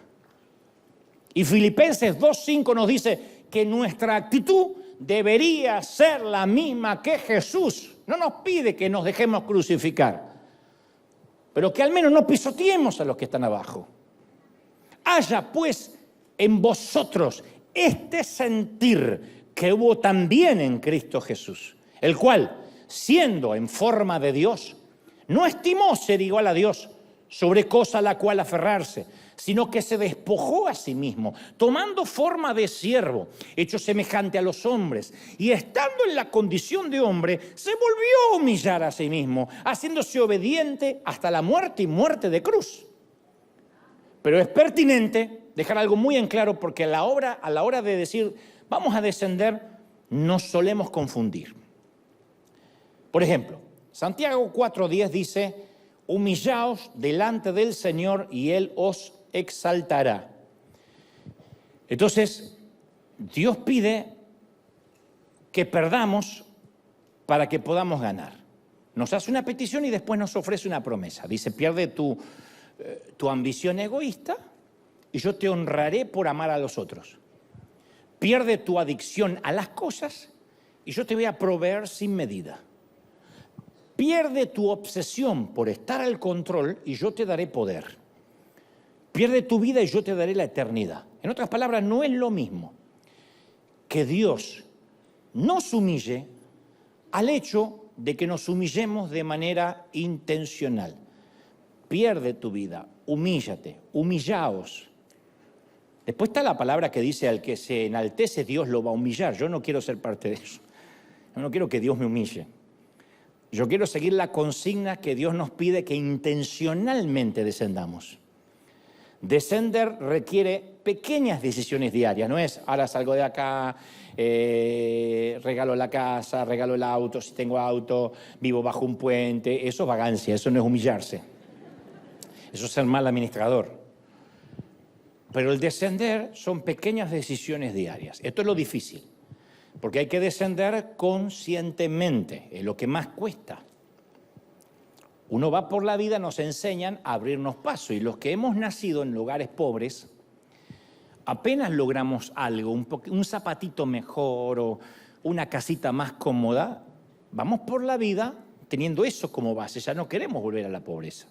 Y Filipenses 2:5 nos dice que nuestra actitud debería ser la misma que Jesús. No nos pide que nos dejemos crucificar, pero que al menos no pisoteemos a los que están abajo. Haya pues en vosotros este sentir que hubo también en Cristo Jesús, el cual, siendo en forma de Dios, no estimó ser igual a Dios, sobre cosa a la cual aferrarse, sino que se despojó a sí mismo, tomando forma de siervo, hecho semejante a los hombres, y estando en la condición de hombre, se volvió a humillar a sí mismo, haciéndose obediente hasta la muerte y muerte de cruz. Pero es pertinente dejar algo muy en claro, porque a la hora de decir vamos a descender, nos solemos confundir. Por ejemplo, Santiago 4:10 dice: humillaos delante del Señor y Él os exaltará. Entonces, Dios pide que perdamos para que podamos ganar. Nos hace una petición y después nos ofrece una promesa. Dice: pierde tu ambición egoísta y yo te honraré por amar a los otros. Pierde tu adicción a las cosas y yo te voy a proveer sin medida. Pierde tu obsesión por estar al control y yo te daré poder. Pierde tu vida y yo te daré la eternidad. En otras palabras, no es lo mismo que Dios nos humille al hecho de que nos humillemos de manera intencional. Pierde tu vida, humíllate, humillaos. Después está la palabra que dice: al que se enaltece, Dios lo va a humillar. Yo no quiero ser parte de eso. Yo no quiero que Dios me humille. Yo quiero seguir la consigna que Dios nos pide, que intencionalmente descendamos. Descender requiere pequeñas decisiones diarias, no es ahora salgo de acá, regalo la casa, regalo el auto, si tengo auto, vivo bajo un puente. Eso es vagancia, eso no es humillarse. Eso es ser mal administrador. Pero el descender son pequeñas decisiones diarias. Esto es lo difícil. Porque hay que descender conscientemente, es lo que más cuesta. Uno va por la vida, nos enseñan a abrirnos paso, y los que hemos nacido en lugares pobres, apenas logramos algo, un zapatito mejor o una casita más cómoda, vamos por la vida teniendo eso como base, ya no queremos volver a la pobreza.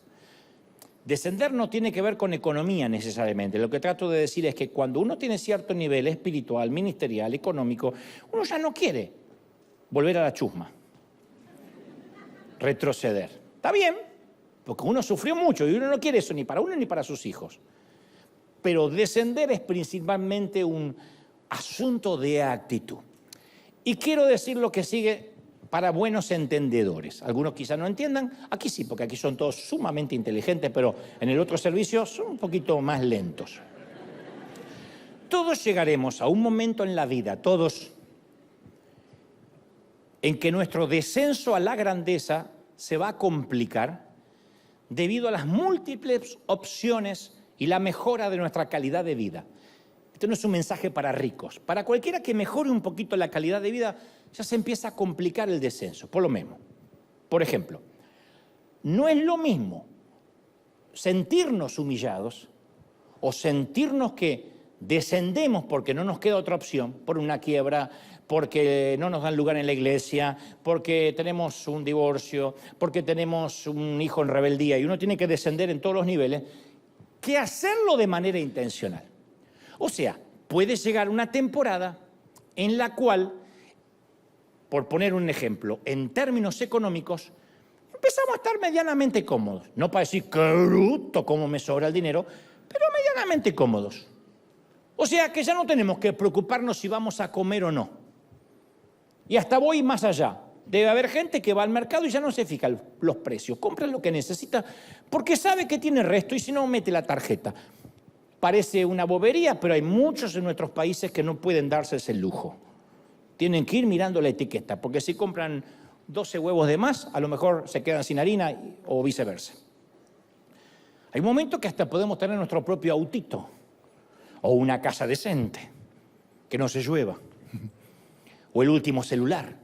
Descender no tiene que ver con economía necesariamente. Lo que trato de decir es que cuando uno tiene cierto nivel espiritual, ministerial, económico, uno ya no quiere volver a la chusma, retroceder. Está bien, porque uno sufrió mucho y uno no quiere eso ni para uno ni para sus hijos. Pero descender es principalmente un asunto de actitud. Y quiero decir lo que sigue para buenos entendedores. Algunos quizás no entiendan, aquí sí, porque aquí son todos sumamente inteligentes, pero en el otro servicio son un poquito más lentos. Todos llegaremos a un momento en la vida, todos, en que nuestro descenso a la grandeza se va a complicar debido a las múltiples opciones y la mejora de nuestra calidad de vida. Esto no es un mensaje para ricos. Para cualquiera que mejore un poquito la calidad de vida, ya se empieza a complicar el descenso, por lo mismo. Por ejemplo, no es lo mismo sentirnos humillados o sentirnos que descendemos porque no nos queda otra opción, por una quiebra, porque no nos dan lugar en la iglesia, porque tenemos un divorcio, porque tenemos un hijo en rebeldía y uno tiene que descender en todos los niveles, que hacerlo de manera intencional. O sea, puede llegar una temporada en la cual, por poner un ejemplo, en términos económicos, empezamos a estar medianamente cómodos. No para decir, qué bruto, cómo me sobra el dinero, pero medianamente cómodos. O sea, que ya no tenemos que preocuparnos si vamos a comer o no. Y hasta voy más allá. Debe haber gente que va al mercado y ya no se fija los precios, compra lo que necesita porque sabe que tiene resto y si no mete la tarjeta. Parece una bobería, pero hay muchos en nuestros países que no pueden darse ese lujo. Tienen que ir mirando la etiqueta, porque si compran 12 huevos de más, a lo mejor se quedan sin harina o viceversa. Hay momentos que hasta podemos tener nuestro propio autito o una casa decente, que no se llueva, o el último celular,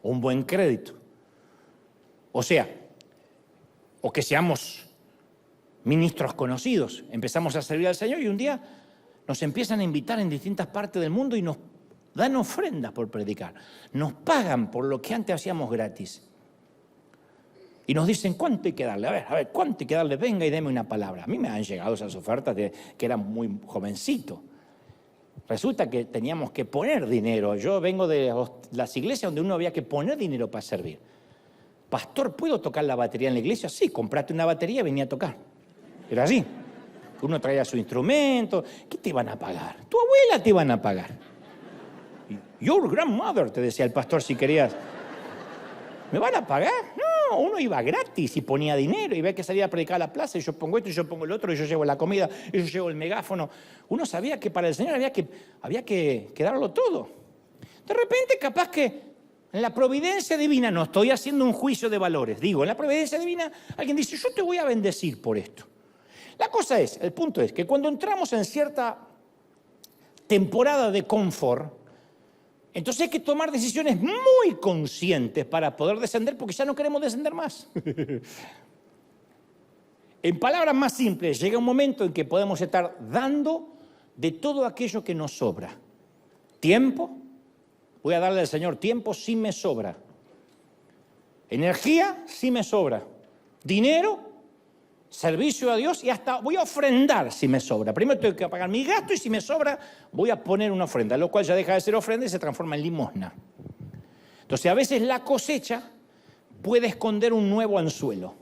o un buen crédito. O sea, o que seamos ministros conocidos, empezamos a servir al Señor y un día nos empiezan a invitar en distintas partes del mundo y nos dan ofrendas por predicar. Nos pagan por lo que antes hacíamos gratis. Y nos dicen, ¿cuánto hay que darle? A ver, ¿cuánto hay que darle? Venga y deme una palabra. A mí me han llegado esas ofertas de que era muy jovencito. Resulta que teníamos que poner dinero. Yo vengo de las iglesias donde uno había que poner dinero para servir. Pastor, ¿puedo tocar la batería en la iglesia? Sí, comprate una batería y venía a tocar. Era así. Uno traía su instrumento. ¿Qué te van a pagar? Tu abuela te van a pagar. Your grandmother, te decía el pastor si querías. ¿Me van a pagar? No, uno iba gratis y ponía dinero y ve que salía a predicar a la plaza y yo pongo esto y yo pongo el otro y yo llevo la comida y yo llevo el megáfono. Uno sabía que para el Señor había que darlo todo. De repente capaz que en la providencia divina, no estoy haciendo un juicio de valores, digo, en la providencia divina alguien dice, yo te voy a bendecir por esto. La cosa es, el punto es que cuando entramos en cierta temporada de confort, entonces hay que tomar decisiones muy conscientes para poder descender porque ya no queremos descender más. En palabras más simples, llega un momento en que podemos estar dando de todo aquello que nos sobra. Tiempo, voy a darle al Señor tiempo si me sobra. Energía, si me sobra. Dinero, servicio a Dios y hasta voy a ofrendar si me sobra. Primero tengo que pagar mi gasto y si me sobra voy a poner una ofrenda, lo cual ya deja de ser ofrenda y se transforma en limosna. Entonces a veces la cosecha puede esconder un nuevo anzuelo.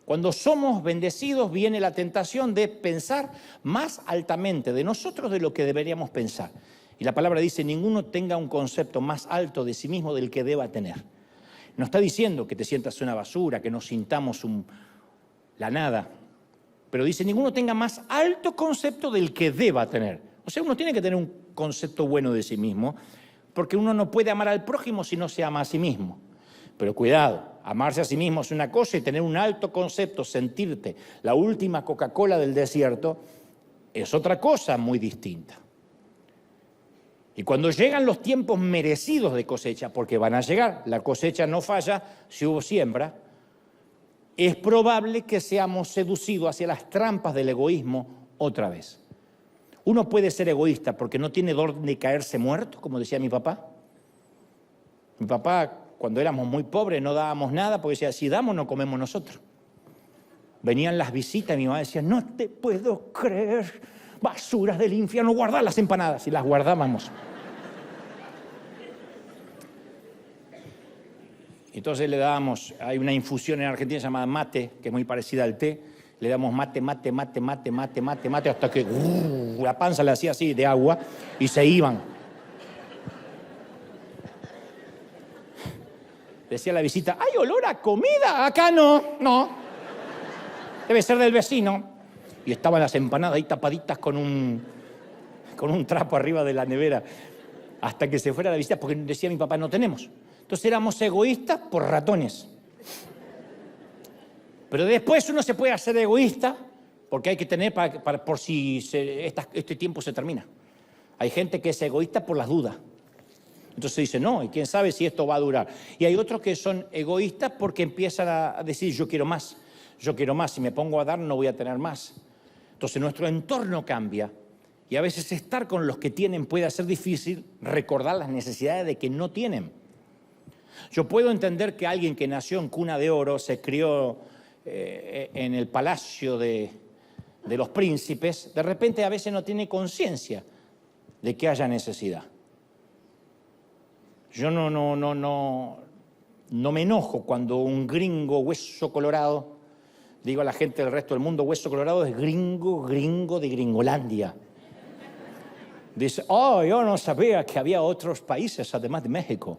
Cuando somos bendecidos viene la tentación de pensar más altamente de nosotros de lo que deberíamos pensar. Y la palabra dice, ninguno tenga un concepto más alto de sí mismo del que deba tener. No está diciendo que te sientas una basura, que nos sintamos la nada. Pero dice, ninguno tenga más alto concepto del que deba tener. O sea, uno tiene que tener un concepto bueno de sí mismo, porque uno no puede amar al prójimo si no se ama a sí mismo. Pero cuidado, amarse a sí mismo es una cosa y tener un alto concepto, sentirte la última Coca-Cola del desierto, es otra cosa muy distinta. Y cuando llegan los tiempos merecidos de cosecha, porque van a llegar, la cosecha no falla si hubo siembra, es probable que seamos seducidos hacia las trampas del egoísmo otra vez. Uno puede ser egoísta porque no tiene dónde caerse muerto, como decía mi papá. Mi papá, cuando éramos muy pobres, no dábamos nada porque decía, si damos, no comemos nosotros. Venían las visitas y mi mamá decía, no te puedo creer, basuras del infierno, guardad las empanadas. Y las guardábamos. Entonces le dábamos, hay una infusión en Argentina llamada mate, que es muy parecida al té, le damos mate, hasta que la panza le hacía así de agua y se iban. Decía la visita, ¿hay olor a comida? Acá no. Debe ser del vecino. Y estaban las empanadas ahí tapaditas con un trapo arriba de la nevera, hasta que se fuera la visita, porque decía mi papá, no tenemos. Entonces éramos egoístas por ratones. Pero después uno se puede hacer egoísta porque hay que tener por si este tiempo se termina. Hay gente que es egoísta por las dudas. Entonces dice, no, y quién sabe si esto va a durar. Y hay otros que son egoístas porque empiezan a decir, yo quiero más, si me pongo a dar no voy a tener más. Entonces nuestro entorno cambia y a veces estar con los que tienen puede ser difícil recordar las necesidades de que no tienen. Yo puedo entender que alguien que nació en cuna de oro, se crió en el palacio de los príncipes, de repente a veces no tiene conciencia de que haya necesidad. Yo no me enojo cuando un gringo hueso colorado, digo a la gente del resto del mundo, hueso colorado es gringo de Gringolandia. Dice, yo no sabía que había otros países además de México.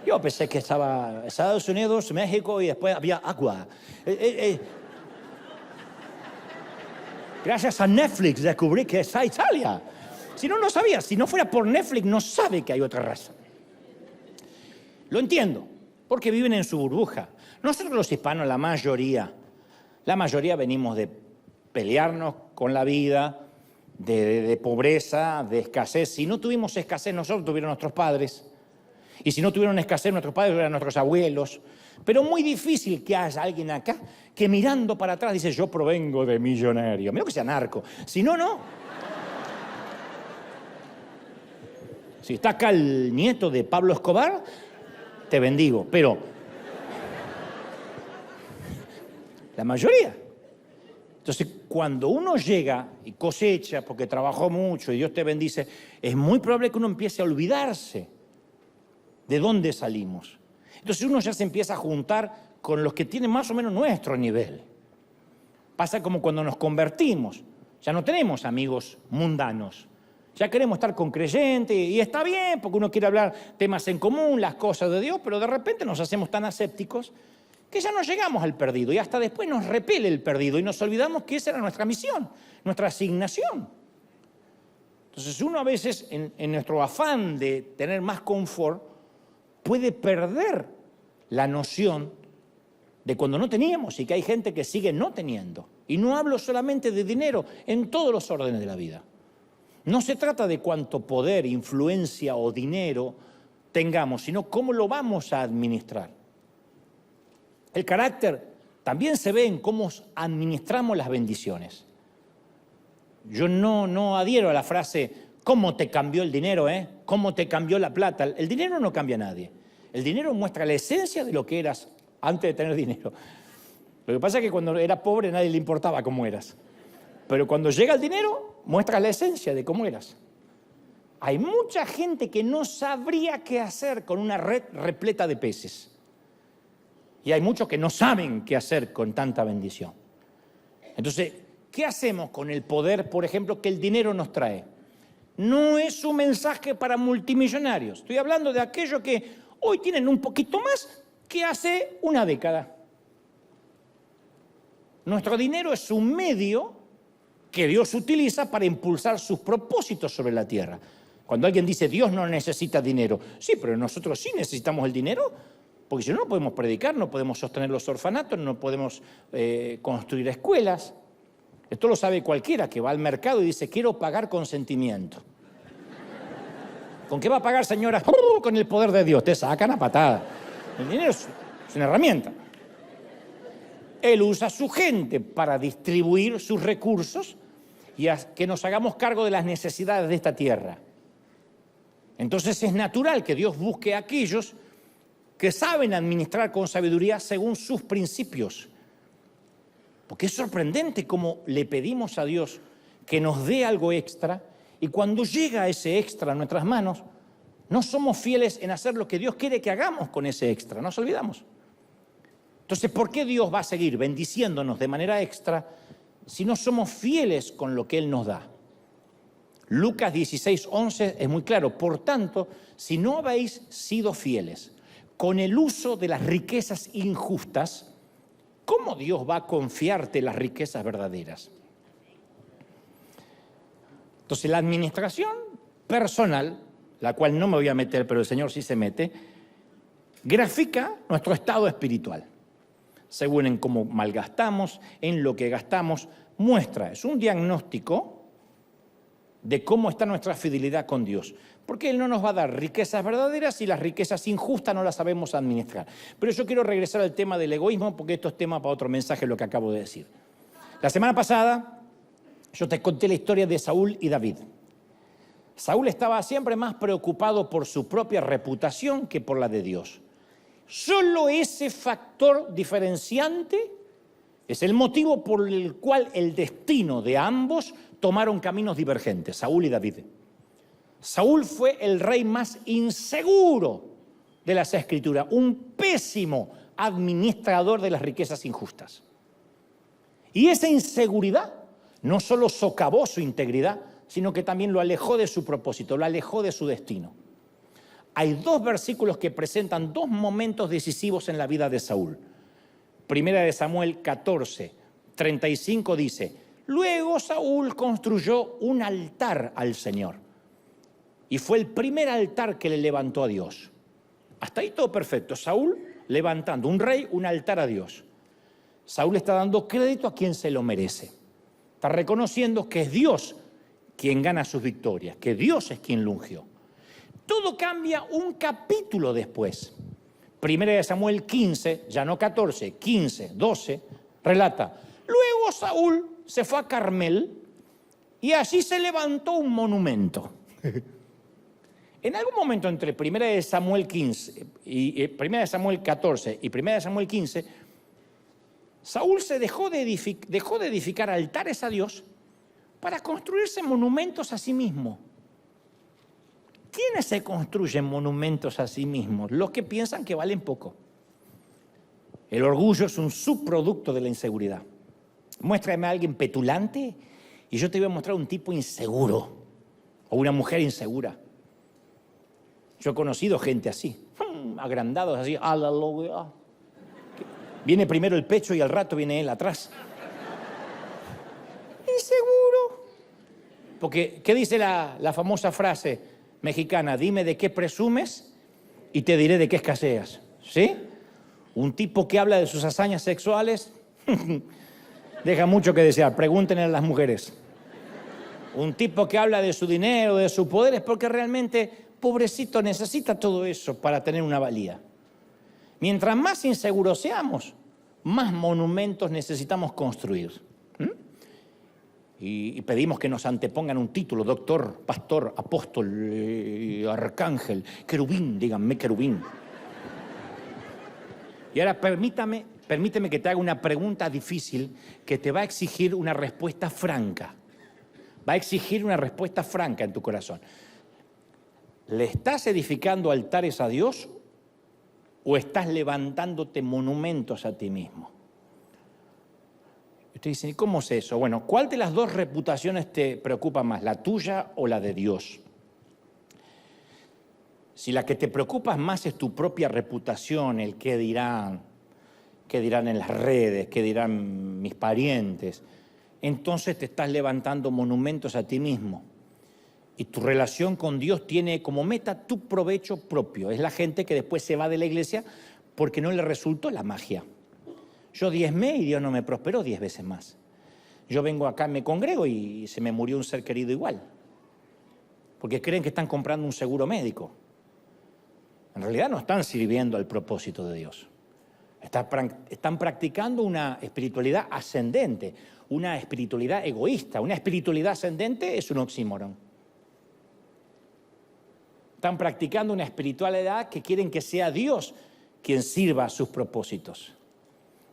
Yo pensé que estaba Estados Unidos, México y después había agua. Gracias a Netflix descubrí que está Italia. Si no, no sabía. Si no fuera por Netflix, no sabe que hay otra raza. Lo entiendo, porque viven en su burbuja. Nosotros los hispanos, la mayoría venimos de pelearnos con la vida, de pobreza, de escasez. Si no tuvimos escasez, nosotros tuvieron nuestros padres. Y si no tuvieron escasez, nuestros padres eran nuestros abuelos. Pero muy difícil que haya alguien acá que mirando para atrás dice, yo provengo de millonario. Menos que sea narco. Si no, no. Si está acá el nieto de Pablo Escobar, te bendigo. Pero la mayoría. Entonces, cuando uno llega y cosecha porque trabajó mucho y Dios te bendice, es muy probable que uno empiece a olvidarse de dónde salimos. Entonces uno ya se empieza a juntar con los que tienen más o menos nuestro nivel. Pasa como cuando nos convertimos. Ya no tenemos amigos mundanos. Ya queremos estar con creyentes y está bien porque uno quiere hablar temas en común, las cosas de Dios, pero de repente nos hacemos tan asépticos que ya no llegamos al perdido y hasta después nos repele el perdido y nos olvidamos que esa era nuestra misión, nuestra asignación. Entonces uno a veces en nuestro afán de tener más confort puede perder la noción de cuando no teníamos y que hay gente que sigue no teniendo. Y no hablo solamente de dinero, en todos los órdenes de la vida. No se trata de cuánto poder, influencia o dinero tengamos, sino cómo lo vamos a administrar. El carácter también se ve en cómo administramos las bendiciones. Yo no adhiero a la frase, ¿cómo te cambió el dinero, ¿Cómo te cambió la plata? El dinero no cambia a nadie. El dinero muestra la esencia de lo que eras antes de tener dinero. Lo que pasa es que cuando eras pobre a nadie le importaba cómo eras. Pero cuando llega el dinero, muestra la esencia de cómo eras. Hay mucha gente que no sabría qué hacer con una red repleta de peces. Y hay muchos que no saben qué hacer con tanta bendición. Entonces, ¿qué hacemos con el poder, por ejemplo, que el dinero nos trae? No es un mensaje para multimillonarios. Estoy hablando de aquellos que hoy tienen un poquito más que hace una década. Nuestro dinero es un medio que Dios utiliza para impulsar sus propósitos sobre la tierra. Cuando alguien dice Dios no necesita dinero, sí, pero nosotros sí necesitamos el dinero, porque si no, no podemos predicar, no podemos sostener los orfanatos, no podemos construir escuelas. Esto lo sabe cualquiera que va al mercado y dice, quiero pagar con sentimiento. ¿Con qué va a pagar, señora? Con el poder de Dios. Te sacan a patada. El dinero es una herramienta. Él usa a su gente para distribuir sus recursos y a que nos hagamos cargo de las necesidades de esta tierra. Entonces es natural que Dios busque a aquellos que saben administrar con sabiduría según sus principios. Porque es sorprendente cómo le pedimos a Dios que nos dé algo extra y cuando llega ese extra a nuestras manos, no somos fieles en hacer lo que Dios quiere que hagamos con ese extra, nos olvidamos. Entonces, ¿por qué Dios va a seguir bendiciéndonos de manera extra si no somos fieles con lo que Él nos da? Lucas 16:11 es muy claro. Por tanto, si no habéis sido fieles con el uso de las riquezas injustas, ¿cómo Dios va a confiarte las riquezas verdaderas? Entonces, la administración personal, la cual no me voy a meter, pero el Señor sí se mete, grafica nuestro estado espiritual. Según en cómo malgastamos, en lo que gastamos, muestra, es un diagnóstico de cómo está nuestra fidelidad con Dios. Porque Él no nos va a dar riquezas verdaderas y las riquezas injustas no las sabemos administrar. Pero yo quiero regresar al tema del egoísmo porque esto es tema para otro mensaje, lo que acabo de decir. La semana pasada yo te conté la historia de Saúl y David. Saúl estaba siempre más preocupado por su propia reputación que por la de Dios. Solo ese factor diferenciante es el motivo por el cual el destino de ambos tomaron caminos divergentes, Saúl y David. Saúl fue el rey más inseguro de las Escrituras, un pésimo administrador de las riquezas injustas. Y esa inseguridad no solo socavó su integridad, sino que también lo alejó de su propósito, lo alejó de su destino. hay dos versículos que presentan dos momentos decisivos en la vida de Saúl. Primera de Samuel 14, 35 dice: luego Saúl construyó un altar al Señor. Y fue el primer altar que le levantó a Dios. Hasta ahí todo perfecto. Saúl levantando, un rey, un altar a Dios. Saúl está dando crédito a quien se lo merece. Está reconociendo que es Dios quien gana sus victorias, que Dios es quien lo ungió. Todo cambia un capítulo después. Primera de Samuel 15, ya no 14, 15, 12, relata: luego Saúl se fue a Carmel y allí se levantó un monumento. En algún momento entre Primera de Samuel 15 y Primera de Samuel 14 y Primera de Samuel 15, Saúl se dejó de edificar altares a Dios para construirse monumentos a sí mismo. ¿Quiénes se construyen monumentos a sí mismos? Los que piensan que valen poco. El orgullo es un subproducto de la inseguridad. Muéstrame a alguien petulante y yo te voy a mostrar un tipo inseguro o una mujer insegura. Yo he conocido gente así, agrandados así, aleluya. Viene primero el pecho y al rato viene él atrás. Inseguro. Porque, ¿qué dice la famosa frase mexicana? Dime de qué presumes y te diré de qué escaseas. ¿Sí? Un tipo que habla de sus hazañas sexuales deja mucho que desear. Pregúntenle a las mujeres. Un tipo que habla de su dinero, de su poder, es porque realmente, pobrecito, necesita todo eso para tener una valía. Mientras más inseguros seamos, más monumentos necesitamos construir. Y pedimos que nos antepongan un título: doctor, pastor, apóstol, arcángel, querubín, díganme querubín. Y ahora permíteme que te haga una pregunta difícil que te va a exigir una respuesta franca. Va a exigir una respuesta franca en tu corazón. ¿Le estás edificando altares a Dios o estás levantándote monumentos a ti mismo? Y usted dice: ¿y cómo es eso? Bueno, ¿cuál de las dos reputaciones te preocupa más, la tuya o la de Dios? Si la que te preocupa más es tu propia reputación, el qué dirán en las redes, qué dirán mis parientes, entonces te estás levantando monumentos a ti mismo. Y tu relación con Dios tiene como meta tu provecho propio. Es la gente que después se va de la iglesia porque no le resultó la magia. Yo diezmé y Dios no me prosperó 10 veces más. Yo vengo acá, me congrego y se me murió un ser querido igual. Porque creen que están comprando un seguro médico. En realidad no están sirviendo al propósito de Dios. Están practicando una espiritualidad ascendente, una espiritualidad egoísta. Una espiritualidad ascendente es un oxímoron. Están practicando una espiritualidad que quieren que sea Dios quien sirva a sus propósitos.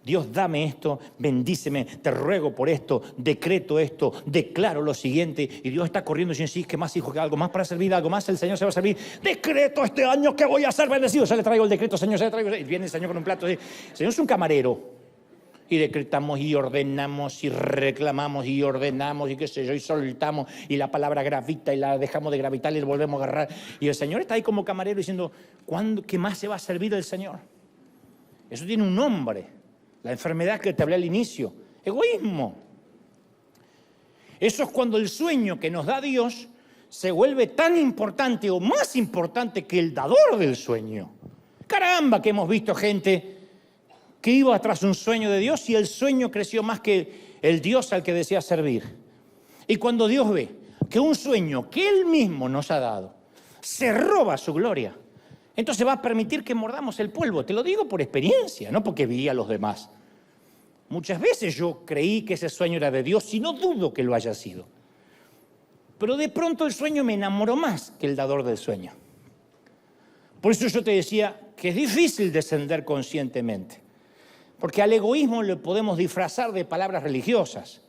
Dios, dame esto, bendíceme, te ruego por esto, decreto esto, declaro lo siguiente. Y Dios está corriendo y dice: sí, ¿qué más, hijo? ¿Algo más para servir? ¿Algo más? El Señor se va a servir. Decreto este año que voy a ser bendecido. Ya le traigo el decreto, Señor, ya le traigo. Y viene el Señor con un plato. El Señor es un camarero. Y decretamos y ordenamos y reclamamos y ordenamos y qué sé yo, y soltamos y la palabra gravita y la dejamos de gravitar y la volvemos a agarrar. Y el Señor está ahí como camarero diciendo: ¿qué más se va a servir el Señor? Eso tiene un nombre. La enfermedad que te hablé al inicio, egoísmo. Eso es cuando el sueño que nos da Dios se vuelve tan importante o más importante que el dador del sueño. Caramba, que hemos visto gente que iba tras un sueño de Dios y el sueño creció más que el Dios al que desea servir. Y cuando Dios ve que un sueño que Él mismo nos ha dado se roba su gloria, entonces va a permitir que mordamos el polvo. Te lo digo por experiencia, no porque vi a los demás. Muchas veces yo creí que ese sueño era de Dios y no dudo que lo haya sido. Pero de pronto el sueño me enamoró más que el dador del sueño. Por eso yo te decía que es difícil descender conscientemente. Porque al egoísmo le podemos disfrazar de palabras religiosas.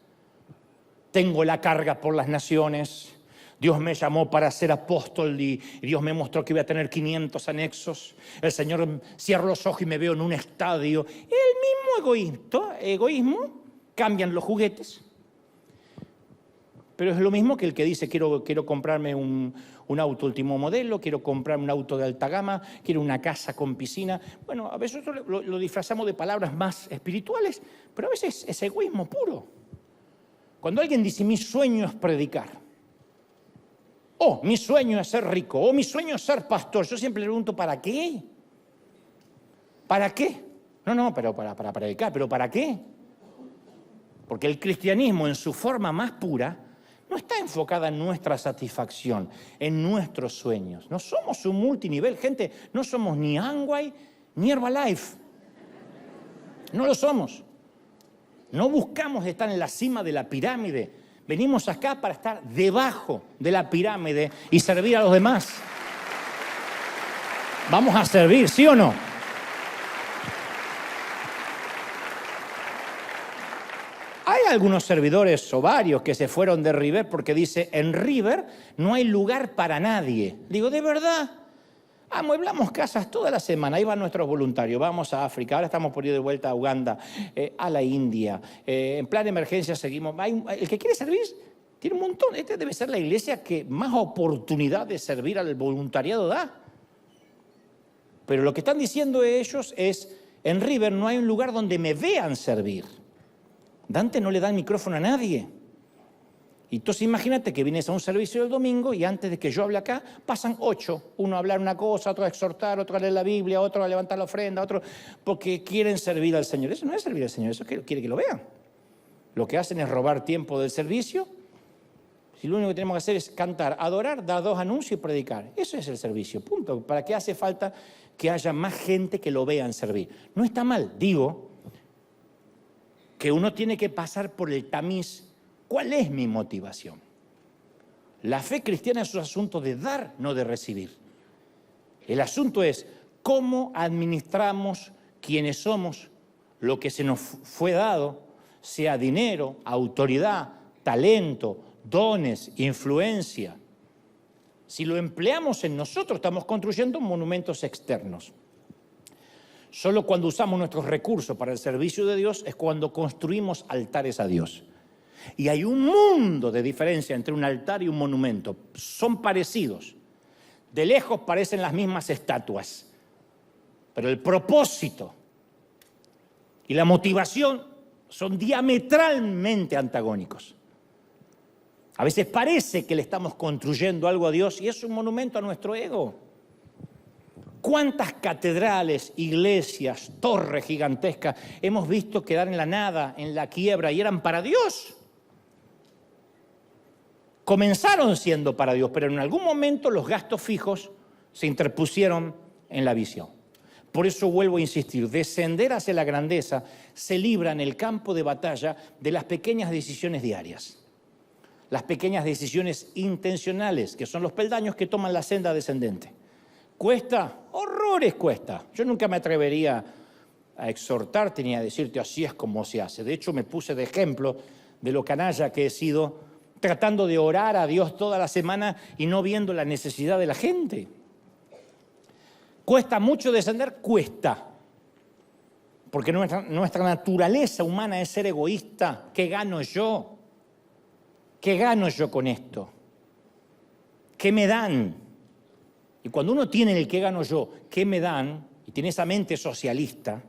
Tengo la carga por las naciones. Dios me llamó para ser apóstol y Dios me mostró que iba a tener 500 anexos. El Señor cierra los ojos y me veo en un estadio. El mismo egoísmo, cambian los juguetes. Pero es lo mismo que el que dice, quiero comprarme un auto último modelo, quiero comprarme un auto de alta gama, quiero una casa con piscina. Bueno, a veces lo disfrazamos de palabras más espirituales, pero a veces es egoísmo puro. Cuando alguien dice, mi sueño es predicar, o mi sueño es ser rico, o mi sueño es ser pastor, yo siempre le pregunto, ¿para qué? ¿Para qué? No, pero para predicar, ¿pero para qué? Porque el cristianismo en su forma más pura no está enfocada en nuestra satisfacción, en nuestros sueños. No somos un multinivel, gente, no somos ni Amway ni Herbalife. No lo somos. No buscamos estar en la cima de la pirámide. Venimos acá para estar debajo de la pirámide y servir a los demás. Vamos a servir, ¿sí o no? Hay algunos servidores o varios que se fueron de River porque dice, en River no hay lugar para nadie. Digo, ¿de verdad? Amueblamos casas toda la semana, ahí van nuestros voluntarios, vamos a África, ahora estamos por ir de vuelta a Uganda, a la India, en plan de emergencia seguimos. El que quiere servir tiene un montón. Esta debe ser la iglesia que más oportunidad de servir al voluntariado da. Pero lo que están diciendo ellos es, en River no hay un lugar donde me vean servir. Dante no le da el micrófono a nadie. Y entonces imagínate que vienes a un servicio el domingo y antes de que yo hable acá, pasan 8. Uno a hablar una cosa, otro a exhortar, otro a leer la Biblia, otro a levantar la ofrenda, otro porque quieren servir al Señor. Eso no es servir al Señor, eso quiere que lo vean. Lo que hacen es robar tiempo del servicio. Si lo único que tenemos que hacer es cantar, adorar, dar 2 anuncios y predicar. Eso es el servicio, punto. ¿Para qué hace falta que haya más gente que lo vean servir? No está mal, digo que uno tiene que pasar por el tamiz. ¿Cuál es mi motivación? La fe cristiana es un asunto de dar, no de recibir. El asunto es cómo administramos quienes somos, lo que se nos fue dado, sea dinero, autoridad, talento, dones, influencia. Si lo empleamos en nosotros, estamos construyendo monumentos externos. Solo cuando usamos nuestros recursos para el servicio de Dios es cuando construimos altares a Dios. Y hay un mundo de diferencia entre un altar y un monumento. Son parecidos. De lejos parecen las mismas estatuas. Pero el propósito y la motivación son diametralmente antagónicos. A veces parece que le estamos construyendo algo a Dios y es un monumento a nuestro ego. ¿Cuántas catedrales, iglesias, torres gigantescas hemos visto quedar en la nada, en la quiebra y eran para Dios? Comenzaron siendo para Dios, pero en algún momento los gastos fijos se interpusieron en la visión. Por eso vuelvo a insistir, descender hacia la grandeza se libra en el campo de batalla de las pequeñas decisiones diarias. Las pequeñas decisiones intencionales, que son los peldaños que toman la senda descendente. ¿Cuesta? Horrores cuesta. Yo nunca me atrevería a exhortarte ni a decirte así es como se hace. De hecho, me puse de ejemplo de lo canalla que he sido, tratando de orar a Dios toda la semana y no viendo la necesidad de la gente. ¿Cuesta mucho descender? Cuesta. Porque nuestra naturaleza humana es ser egoísta. ¿Qué gano yo? ¿Qué gano yo con esto? ¿Qué me dan? Y cuando uno tiene el qué gano yo, qué me dan, y tiene esa mente socialista,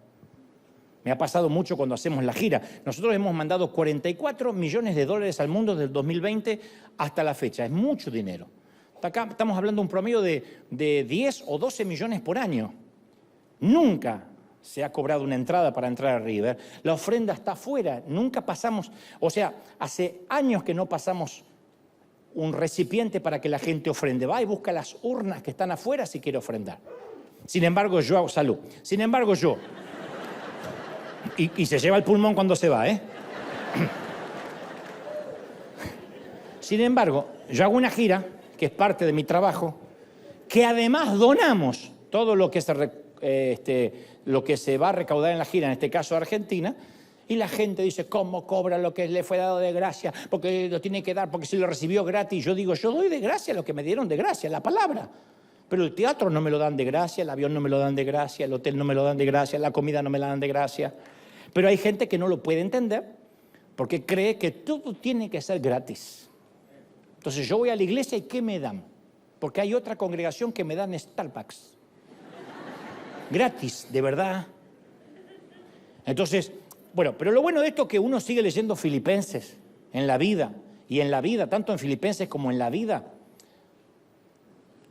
me ha pasado mucho cuando hacemos la gira. Nosotros hemos mandado 44 millones de dólares al mundo desde el 2020 hasta la fecha. Es mucho dinero. Acá estamos hablando de un promedio de 10 o 12 millones por año. Nunca se ha cobrado una entrada para entrar a River. La ofrenda está afuera. Nunca pasamos, o sea, hace años que no pasamos un recipiente para que la gente ofrende. Va y busca las urnas que están afuera si quiere ofrendar. Sin embargo, yo hago salud. Sin embargo, yo... Y se lleva el pulmón cuando se va, ¿eh? Sin embargo, yo hago una gira, que es parte de mi trabajo, que además donamos todo lo que se va a recaudar en la gira, en este caso Argentina, y la gente dice, ¿cómo cobra lo que le fue dado de gracia? Porque lo tiene que dar, porque si lo recibió gratis. Yo digo, yo doy de gracia lo que me dieron de gracia, la palabra. Pero el teatro no me lo dan de gracia, el avión no me lo dan de gracia, el hotel no me lo dan de gracia, la comida no me la dan de gracia. Pero hay gente que no lo puede entender porque cree que todo tiene que ser gratis. Entonces yo voy a la iglesia y ¿qué me dan? Porque hay otra congregación que me dan Starbucks. Gratis, de verdad. Entonces, bueno, pero lo bueno de esto es que uno sigue leyendo Filipenses en la vida. Y en la vida, tanto en Filipenses como en la vida,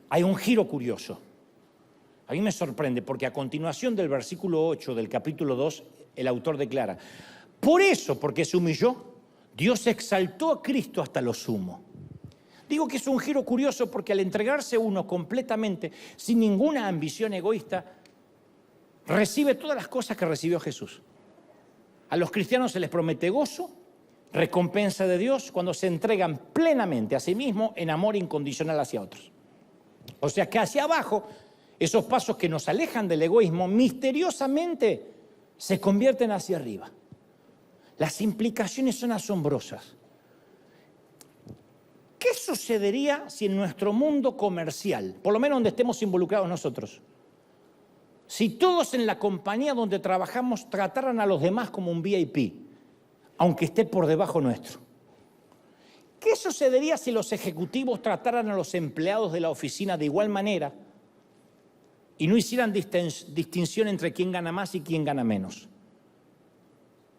hay un giro curioso. A mí me sorprende porque a continuación del versículo 8 del capítulo 2, el autor declara: por eso, porque se humilló, Dios exaltó a Cristo hasta lo sumo. Digo que es un giro curioso porque al entregarse uno completamente, sin ninguna ambición egoísta, recibe todas las cosas que recibió Jesús. A los cristianos se les promete gozo, recompensa de Dios cuando se entregan plenamente a sí mismos en amor incondicional hacia otros. O sea que hacia abajo, esos pasos que nos alejan del egoísmo misteriosamente se convierten hacia arriba. Las implicaciones son asombrosas. ¿Qué sucedería si en nuestro mundo comercial, por lo menos donde estemos involucrados nosotros, si todos en la compañía donde trabajamos trataran a los demás como un VIP, aunque esté por debajo nuestro? ¿Qué sucedería si los ejecutivos trataran a los empleados de la oficina de igual manera y no hicieran distinción entre quién gana más y quién gana menos?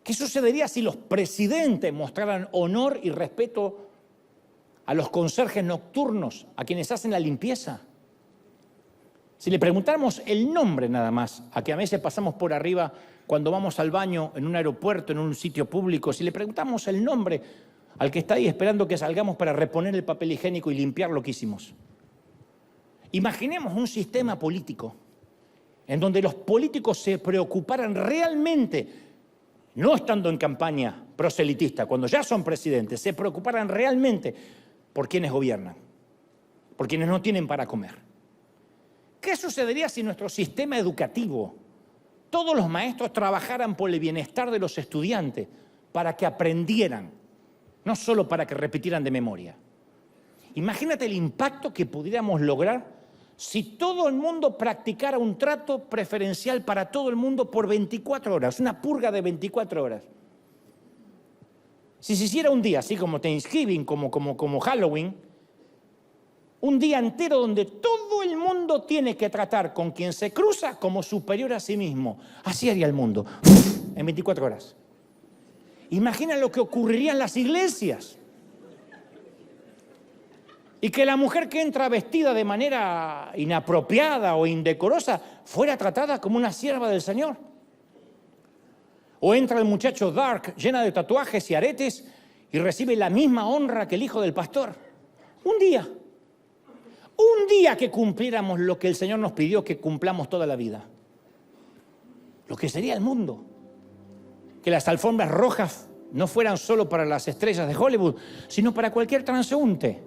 ¿Qué sucedería si los presidentes mostraran honor y respeto a los conserjes nocturnos, a quienes hacen la limpieza? Si le preguntáramos el nombre nada más, a que a veces pasamos por arriba cuando vamos al baño en un aeropuerto, en un sitio público, si le preguntamos el nombre al que está ahí esperando que salgamos para reponer el papel higiénico y limpiar lo que hicimos. Imaginemos un sistema político en donde los políticos se preocuparan realmente, no estando en campaña proselitista, cuando ya son presidentes, se preocuparan realmente por quienes gobiernan, por quienes no tienen para comer. ¿Qué sucedería si nuestro sistema educativo, todos los maestros trabajaran por el bienestar de los estudiantes para que aprendieran, no solo para que repitieran de memoria? Imagínate el impacto que pudiéramos lograr si todo el mundo practicara un trato preferencial para todo el mundo por 24 horas, una purga de 24 horas. Si se hiciera un día, así como Thanksgiving, como Halloween, un día entero donde todo el mundo tiene que tratar con quien se cruza como superior a sí mismo. Así haría el mundo, en 24 horas. Imagina lo que ocurriría en las iglesias. Y que la mujer que entra vestida de manera inapropiada o indecorosa fuera tratada como una sierva del Señor. O entra el muchacho dark, llena de tatuajes y aretes, y recibe la misma honra que el hijo del pastor. Un día que cumpliéramos lo que el Señor nos pidió que cumplamos toda la vida. Lo que sería el mundo. Que las alfombras rojas no fueran solo para las estrellas de Hollywood, sino para cualquier transeúnte.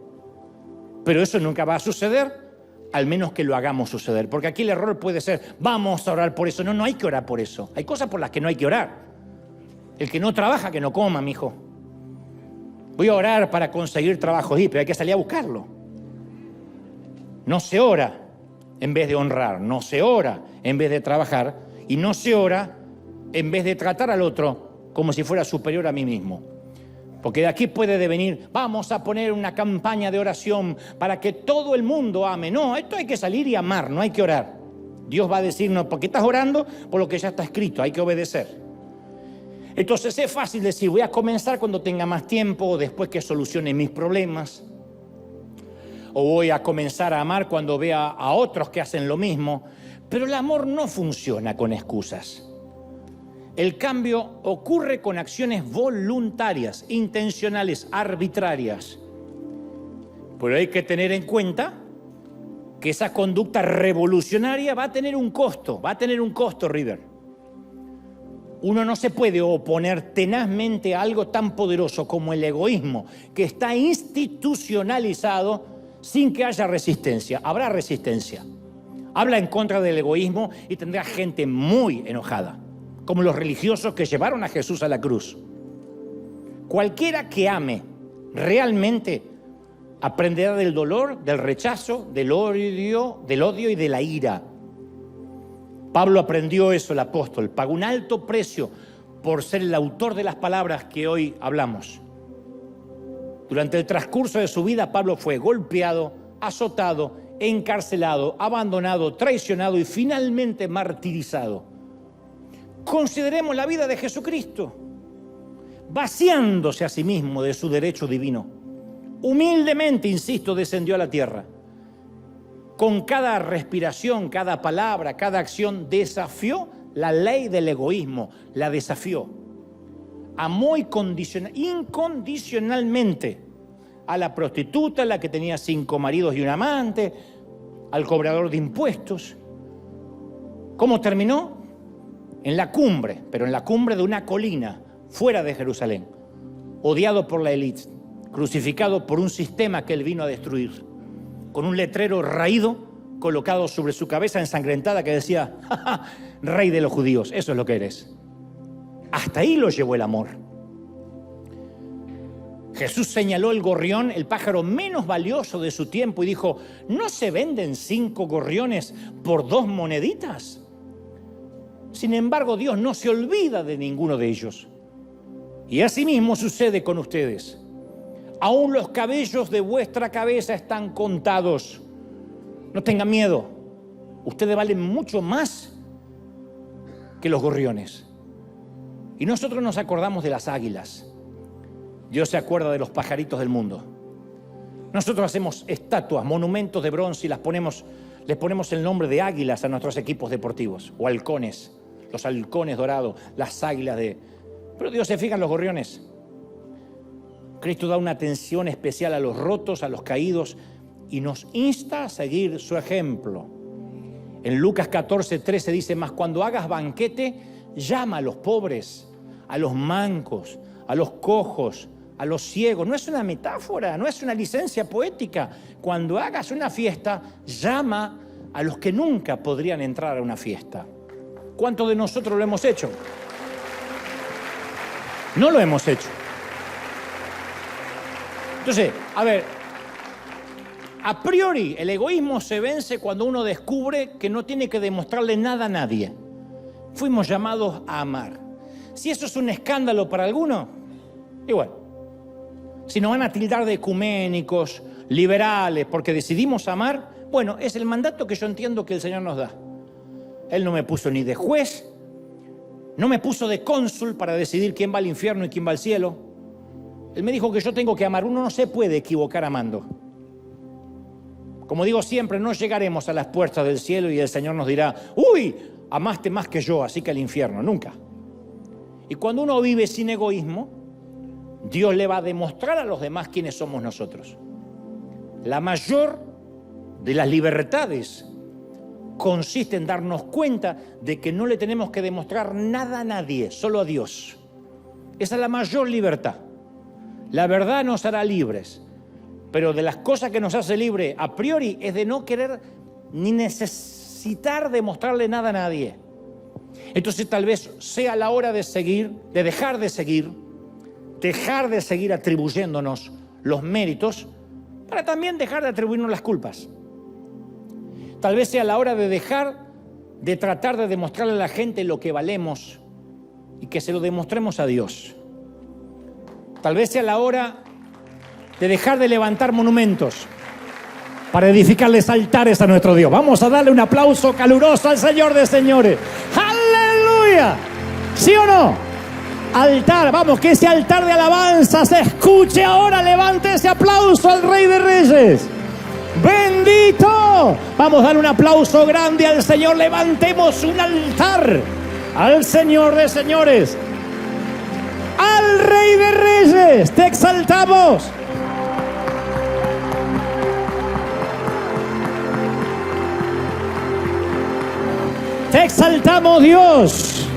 Pero eso nunca va a suceder, al menos que lo hagamos suceder. Porque aquí el error puede ser, vamos a orar por eso. No, no hay que orar por eso. Hay cosas por las que no hay que orar. El que no trabaja, que no coma, mijo. Voy a orar para conseguir trabajo, pero hay que salir a buscarlo. No se ora en vez de honrar, no se ora en vez de trabajar, y no se ora en vez de tratar al otro como si fuera superior a mí mismo. Porque de aquí puede devenir, vamos a poner una campaña de oración para que todo el mundo ame. No, esto hay que salir y amar, no hay que orar. Dios va a decirnos, porque estás orando por lo que ya está escrito, hay que obedecer. Entonces es fácil decir, voy a comenzar cuando tenga más tiempo, después que solucione mis problemas. O voy a comenzar a amar cuando vea a otros que hacen lo mismo. Pero el amor no funciona con excusas. El cambio ocurre con acciones voluntarias, intencionales, arbitrarias. Pero hay que tener en cuenta que esa conducta revolucionaria va a tener un costo, River. Uno no se puede oponer tenazmente a algo tan poderoso como el egoísmo, que está institucionalizado sin que haya resistencia. Habrá resistencia. Habla en contra del egoísmo y tendrá gente muy enojada, como los religiosos que llevaron a Jesús a la cruz. Cualquiera que ame realmente aprenderá del dolor, del rechazo, del odio y de la ira. Pablo aprendió eso, el apóstol. Pagó un alto precio por ser el autor de las palabras que hoy hablamos. Durante el transcurso de su vida, Pablo fue golpeado, azotado, encarcelado, abandonado, traicionado y finalmente martirizado. Consideremos la vida de Jesucristo, vaciándose a sí mismo de su derecho divino. Humildemente, insisto, descendió a la tierra. Con cada respiración, cada palabra, cada acción, desafió la ley del egoísmo, la desafió. Amó incondicionalmente a la prostituta, la que tenía 5 maridos y un amante, al cobrador de impuestos. ¿Cómo terminó? En la cumbre, pero en la cumbre de una colina, fuera de Jerusalén, odiado por la élite, crucificado por un sistema que él vino a destruir, con un letrero raído colocado sobre su cabeza ensangrentada que decía: ¡Ja, ja, rey de los judíos! Eso es lo que eres. Hasta ahí lo llevó el amor. Jesús señaló el gorrión, el pájaro menos valioso de su tiempo, y dijo: ¿no se venden 5 gorriones por 2 moneditas? Sin embargo, Dios no se olvida de ninguno de ellos. Y asimismo sucede con ustedes. Aún los cabellos de vuestra cabeza están contados. No tengan miedo. Ustedes valen mucho más que los gorriones. Y nosotros nos acordamos de las águilas. Dios se acuerda de los pajaritos del mundo. Nosotros hacemos estatuas, monumentos de bronce y les ponemos el nombre de águilas a nuestros equipos deportivos. O halcones, los halcones dorados, las águilas de... Pero Dios se fija en los gorriones. Cristo da una atención especial a los rotos, a los caídos, y nos insta a seguir su ejemplo. En Lucas 14:13 dice: mas cuando hagas banquete, llama a los pobres, a los mancos, a los cojos, a los ciegos. No es una metáfora, no es una licencia poética. Cuando hagas una fiesta, llama a los que nunca podrían entrar a una fiesta. ¿Cuántos de nosotros lo hemos hecho? No lo hemos hecho. Entonces, a ver, a priori el egoísmo se vence cuando uno descubre que no tiene que demostrarle nada a nadie. Fuimos llamados a amar. Si eso es un escándalo para algunos, igual. Si nos van a tildar de ecuménicos, liberales, porque decidimos amar, bueno, es el mandato que yo entiendo que el Señor nos da. Él no me puso ni de juez, no me puso de cónsul para decidir quién va al infierno y quién va al cielo. Él me dijo que yo tengo que amar. Uno no se puede equivocar amando. Como digo siempre, no llegaremos a las puertas del cielo y el Señor nos dirá: uy, amaste más que yo, así que al infierno. Nunca. Y cuando uno vive sin egoísmo, Dios le va a demostrar a los demás quiénes somos nosotros. La mayor de las libertades consiste en darnos cuenta de que no le tenemos que demostrar nada a nadie, solo a Dios. Esa es la mayor libertad. La verdad nos hará libres, pero de las cosas que nos hace libre a priori es de no querer ni necesitar demostrarle nada a nadie. Entonces tal vez sea la hora de dejar de seguir atribuyéndonos los méritos para también dejar de atribuirnos las culpas. Tal vez sea la hora de dejar de tratar de demostrarle a la gente lo que valemos y que se lo demostremos a Dios. Tal vez sea la hora de dejar de levantar monumentos para edificarles altares a nuestro Dios. Vamos a darle un aplauso caluroso al Señor de señores. ¡Aleluya! ¿Sí o no? Altar, vamos, que ese altar de alabanza se escuche ahora. Levante ese aplauso al Rey de Reyes. ¡Bendito! Vamos a dar un aplauso grande al Señor. Levantemos un altar al Señor de señores, al Rey de Reyes. Te exaltamos. Te exaltamos, Dios.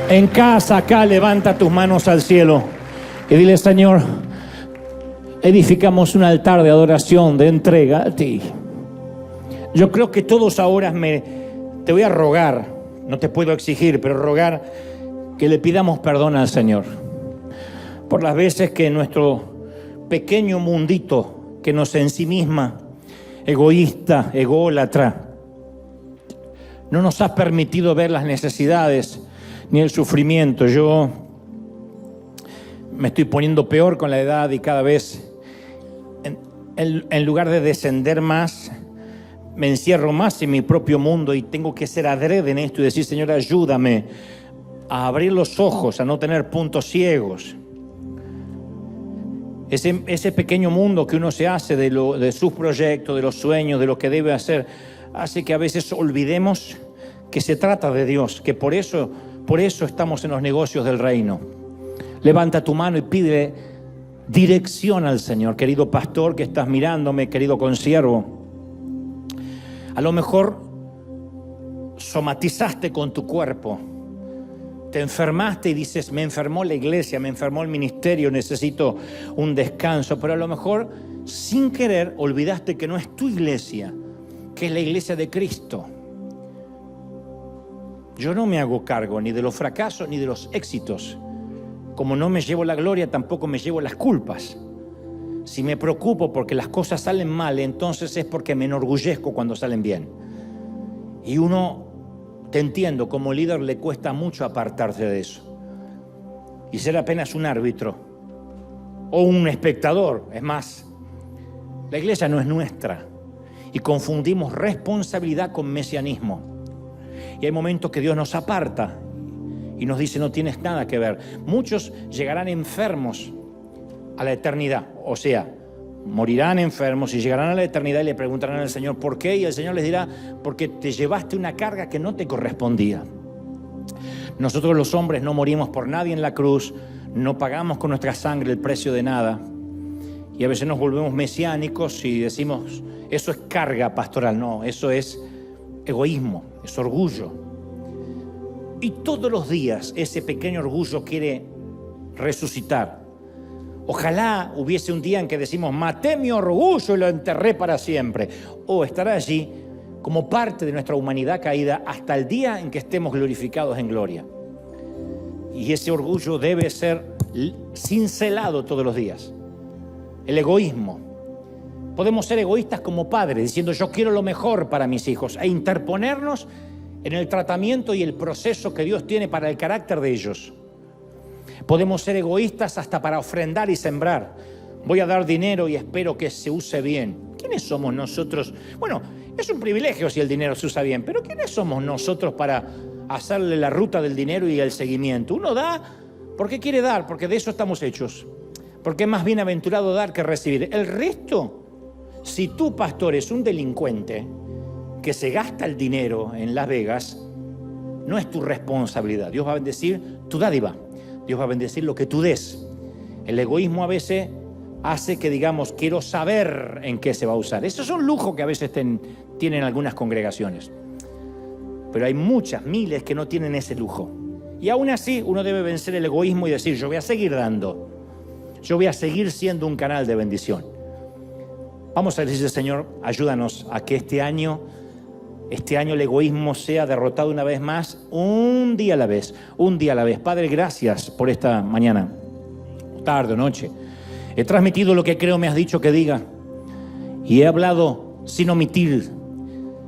En casa acá, levanta tus manos al cielo y dile: Señor, edificamos un altar de adoración, de entrega a ti. Yo creo que todos ahora te voy a rogar, no te puedo exigir, pero rogar que le pidamos perdón al Señor por las veces que nuestro pequeño mundito que nos ensimisma, egoísta, ególatra, no nos has permitido ver las necesidades ni el sufrimiento. Yo me estoy poniendo peor con la edad y cada vez, en lugar de descender más, me encierro más en mi propio mundo y tengo que ser adrede en esto y decir, Señor, ayúdame a abrir los ojos, a no tener puntos ciegos. Ese pequeño mundo que uno se hace de sus proyectos, de los sueños, de lo que debe hacer, hace que a veces olvidemos que se trata de Dios, que por eso estamos en los negocios del reino. Levanta tu mano y pide dirección al Señor. Querido pastor que estás mirándome, querido consiervo, a lo mejor somatizaste con tu cuerpo, te enfermaste y dices, me enfermó la iglesia, me enfermó el ministerio, necesito un descanso, pero a lo mejor sin querer olvidaste que no es tu iglesia, que es la iglesia de Cristo. Yo no me hago cargo ni de los fracasos ni de los éxitos. Como no me llevo la gloria, tampoco me llevo las culpas. Si me preocupo porque las cosas salen mal, entonces es porque me enorgullezco cuando salen bien. Y te entiendo, como líder le cuesta mucho apartarse de eso. Y ser apenas un árbitro o un espectador. Es más, la iglesia no es nuestra. Y confundimos responsabilidad con mesianismo. Y hay momentos que Dios nos aparta y nos dice, no tienes nada que ver. Muchos llegarán enfermos a la eternidad. O sea, morirán enfermos y llegarán a la eternidad y le preguntarán al Señor ¿por qué? Y el Señor les dirá, porque te llevaste una carga que no te correspondía. Nosotros los hombres no morimos por nadie en la cruz, no pagamos con nuestra sangre el precio de nada. Y a veces nos volvemos mesiánicos y decimos, eso es carga pastoral. No, eso es egoísmo, es orgullo. Y todos los días ese pequeño orgullo quiere resucitar. Ojalá hubiese un día en que decimos, maté mi orgullo y lo enterré para siempre. O estará allí como parte de nuestra humanidad caída hasta el día en que estemos glorificados en gloria. Y ese orgullo debe ser cincelado todos los días. El egoísmo. Podemos ser egoístas como padres, diciendo yo quiero lo mejor para mis hijos, e interponernos en el tratamiento y el proceso que Dios tiene para el carácter de ellos. Podemos ser egoístas hasta para ofrendar y sembrar. Voy a dar dinero y espero que se use bien. ¿Quiénes somos nosotros? Bueno, es un privilegio si el dinero se usa bien, pero ¿quiénes somos nosotros para hacerle la ruta del dinero y el seguimiento? Uno da porque quiere dar, porque de eso estamos hechos. Porque es más bienaventurado dar que recibir. El resto, si tú, pastor, es un delincuente que se gasta el dinero en Las Vegas, no es tu responsabilidad. Dios va a bendecir tu dádiva. Dios va a bendecir lo que tú des. El egoísmo a veces hace que digamos, quiero saber en qué se va a usar. Eso es un lujo que a veces tienen algunas congregaciones. Pero hay muchas, miles que no tienen ese lujo. Y aún así uno debe vencer el egoísmo y decir, yo voy a seguir dando. Yo voy a seguir siendo un canal de bendición. Vamos a decirle, Señor, ayúdanos a que este año el egoísmo sea derrotado una vez más, un día a la vez, un día a la vez. Padre, gracias por esta mañana, tarde o noche. He transmitido lo que creo me has dicho que diga. Y he hablado sin omitir,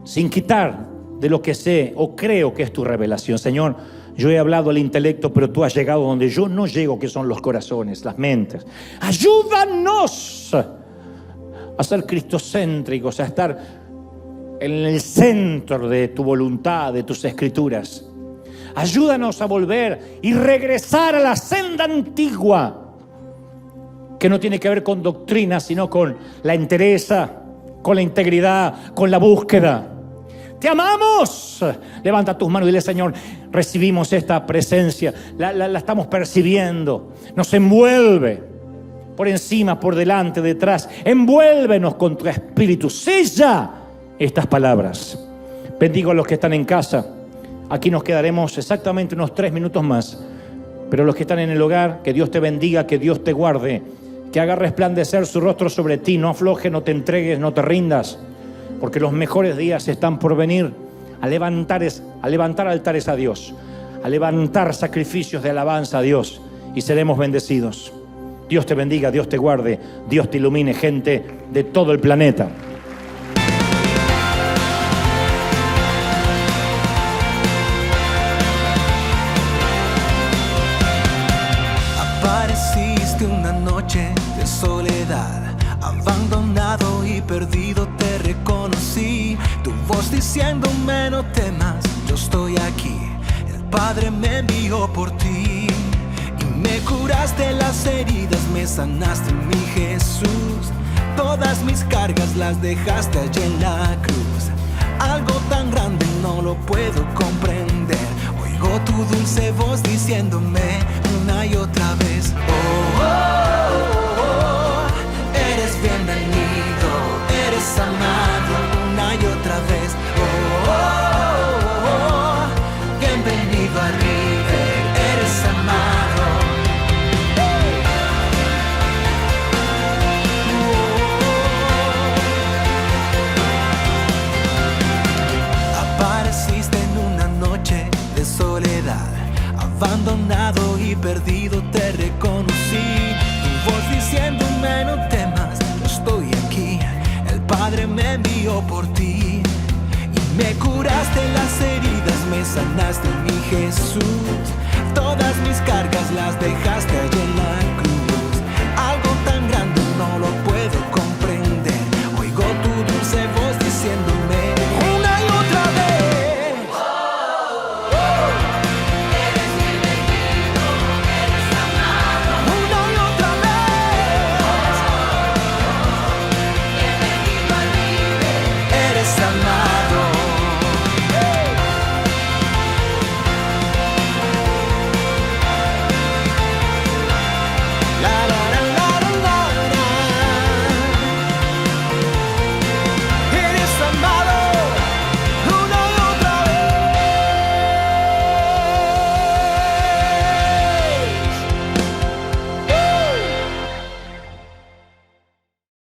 sin quitar de lo que sé o creo que es tu revelación. Señor, yo he hablado al intelecto, pero tú has llegado donde yo no llego, que son los corazones, las mentes. Ayúdanos a ser cristocéntricos, a estar en el centro de tu voluntad, de tus escrituras. Ayúdanos a volver y regresar a la senda antigua, que no tiene que ver con doctrina, sino con la entereza, con la integridad, con la búsqueda. ¡Te amamos! Levanta tus manos y dile, Señor, recibimos esta presencia, la estamos percibiendo, nos envuelve por encima, por delante, detrás. Envuélvenos con tu espíritu, sella estas palabras. Bendigo a los que están en casa. Aquí nos quedaremos exactamente unos 3 minutos más. Pero los que están en el hogar, que Dios te bendiga, que Dios te guarde, que haga resplandecer su rostro sobre ti. No aflojes, no te entregues, no te rindas, porque los mejores días están por venir. A levantar altares a Dios, a levantar sacrificios de alabanza a Dios, y seremos bendecidos. Dios te bendiga, Dios te guarde, Dios te ilumine, gente de todo el planeta. Apareciste diciéndome no temas, yo estoy aquí. El Padre me envió por ti y me curaste las heridas, me sanaste, mi Jesús. Todas mis cargas las dejaste allí en la cruz. Algo tan grande no lo puedo comprender. Oigo tu dulce voz diciéndome una y otra vez: oh, oh, oh, oh, eres bienvenido, eres amado una y otra vez. Oh, oh, oh, oh, bienvenido a River, eres amado. Apareciste en una noche de soledad, abandonado y perdido te reconocí. Tu voz diciéndome no temas, yo estoy aquí. El Padre me envió por ti y me curaste las heridas, me sanaste, mi Jesús. Todas mis cargas las dejaste allí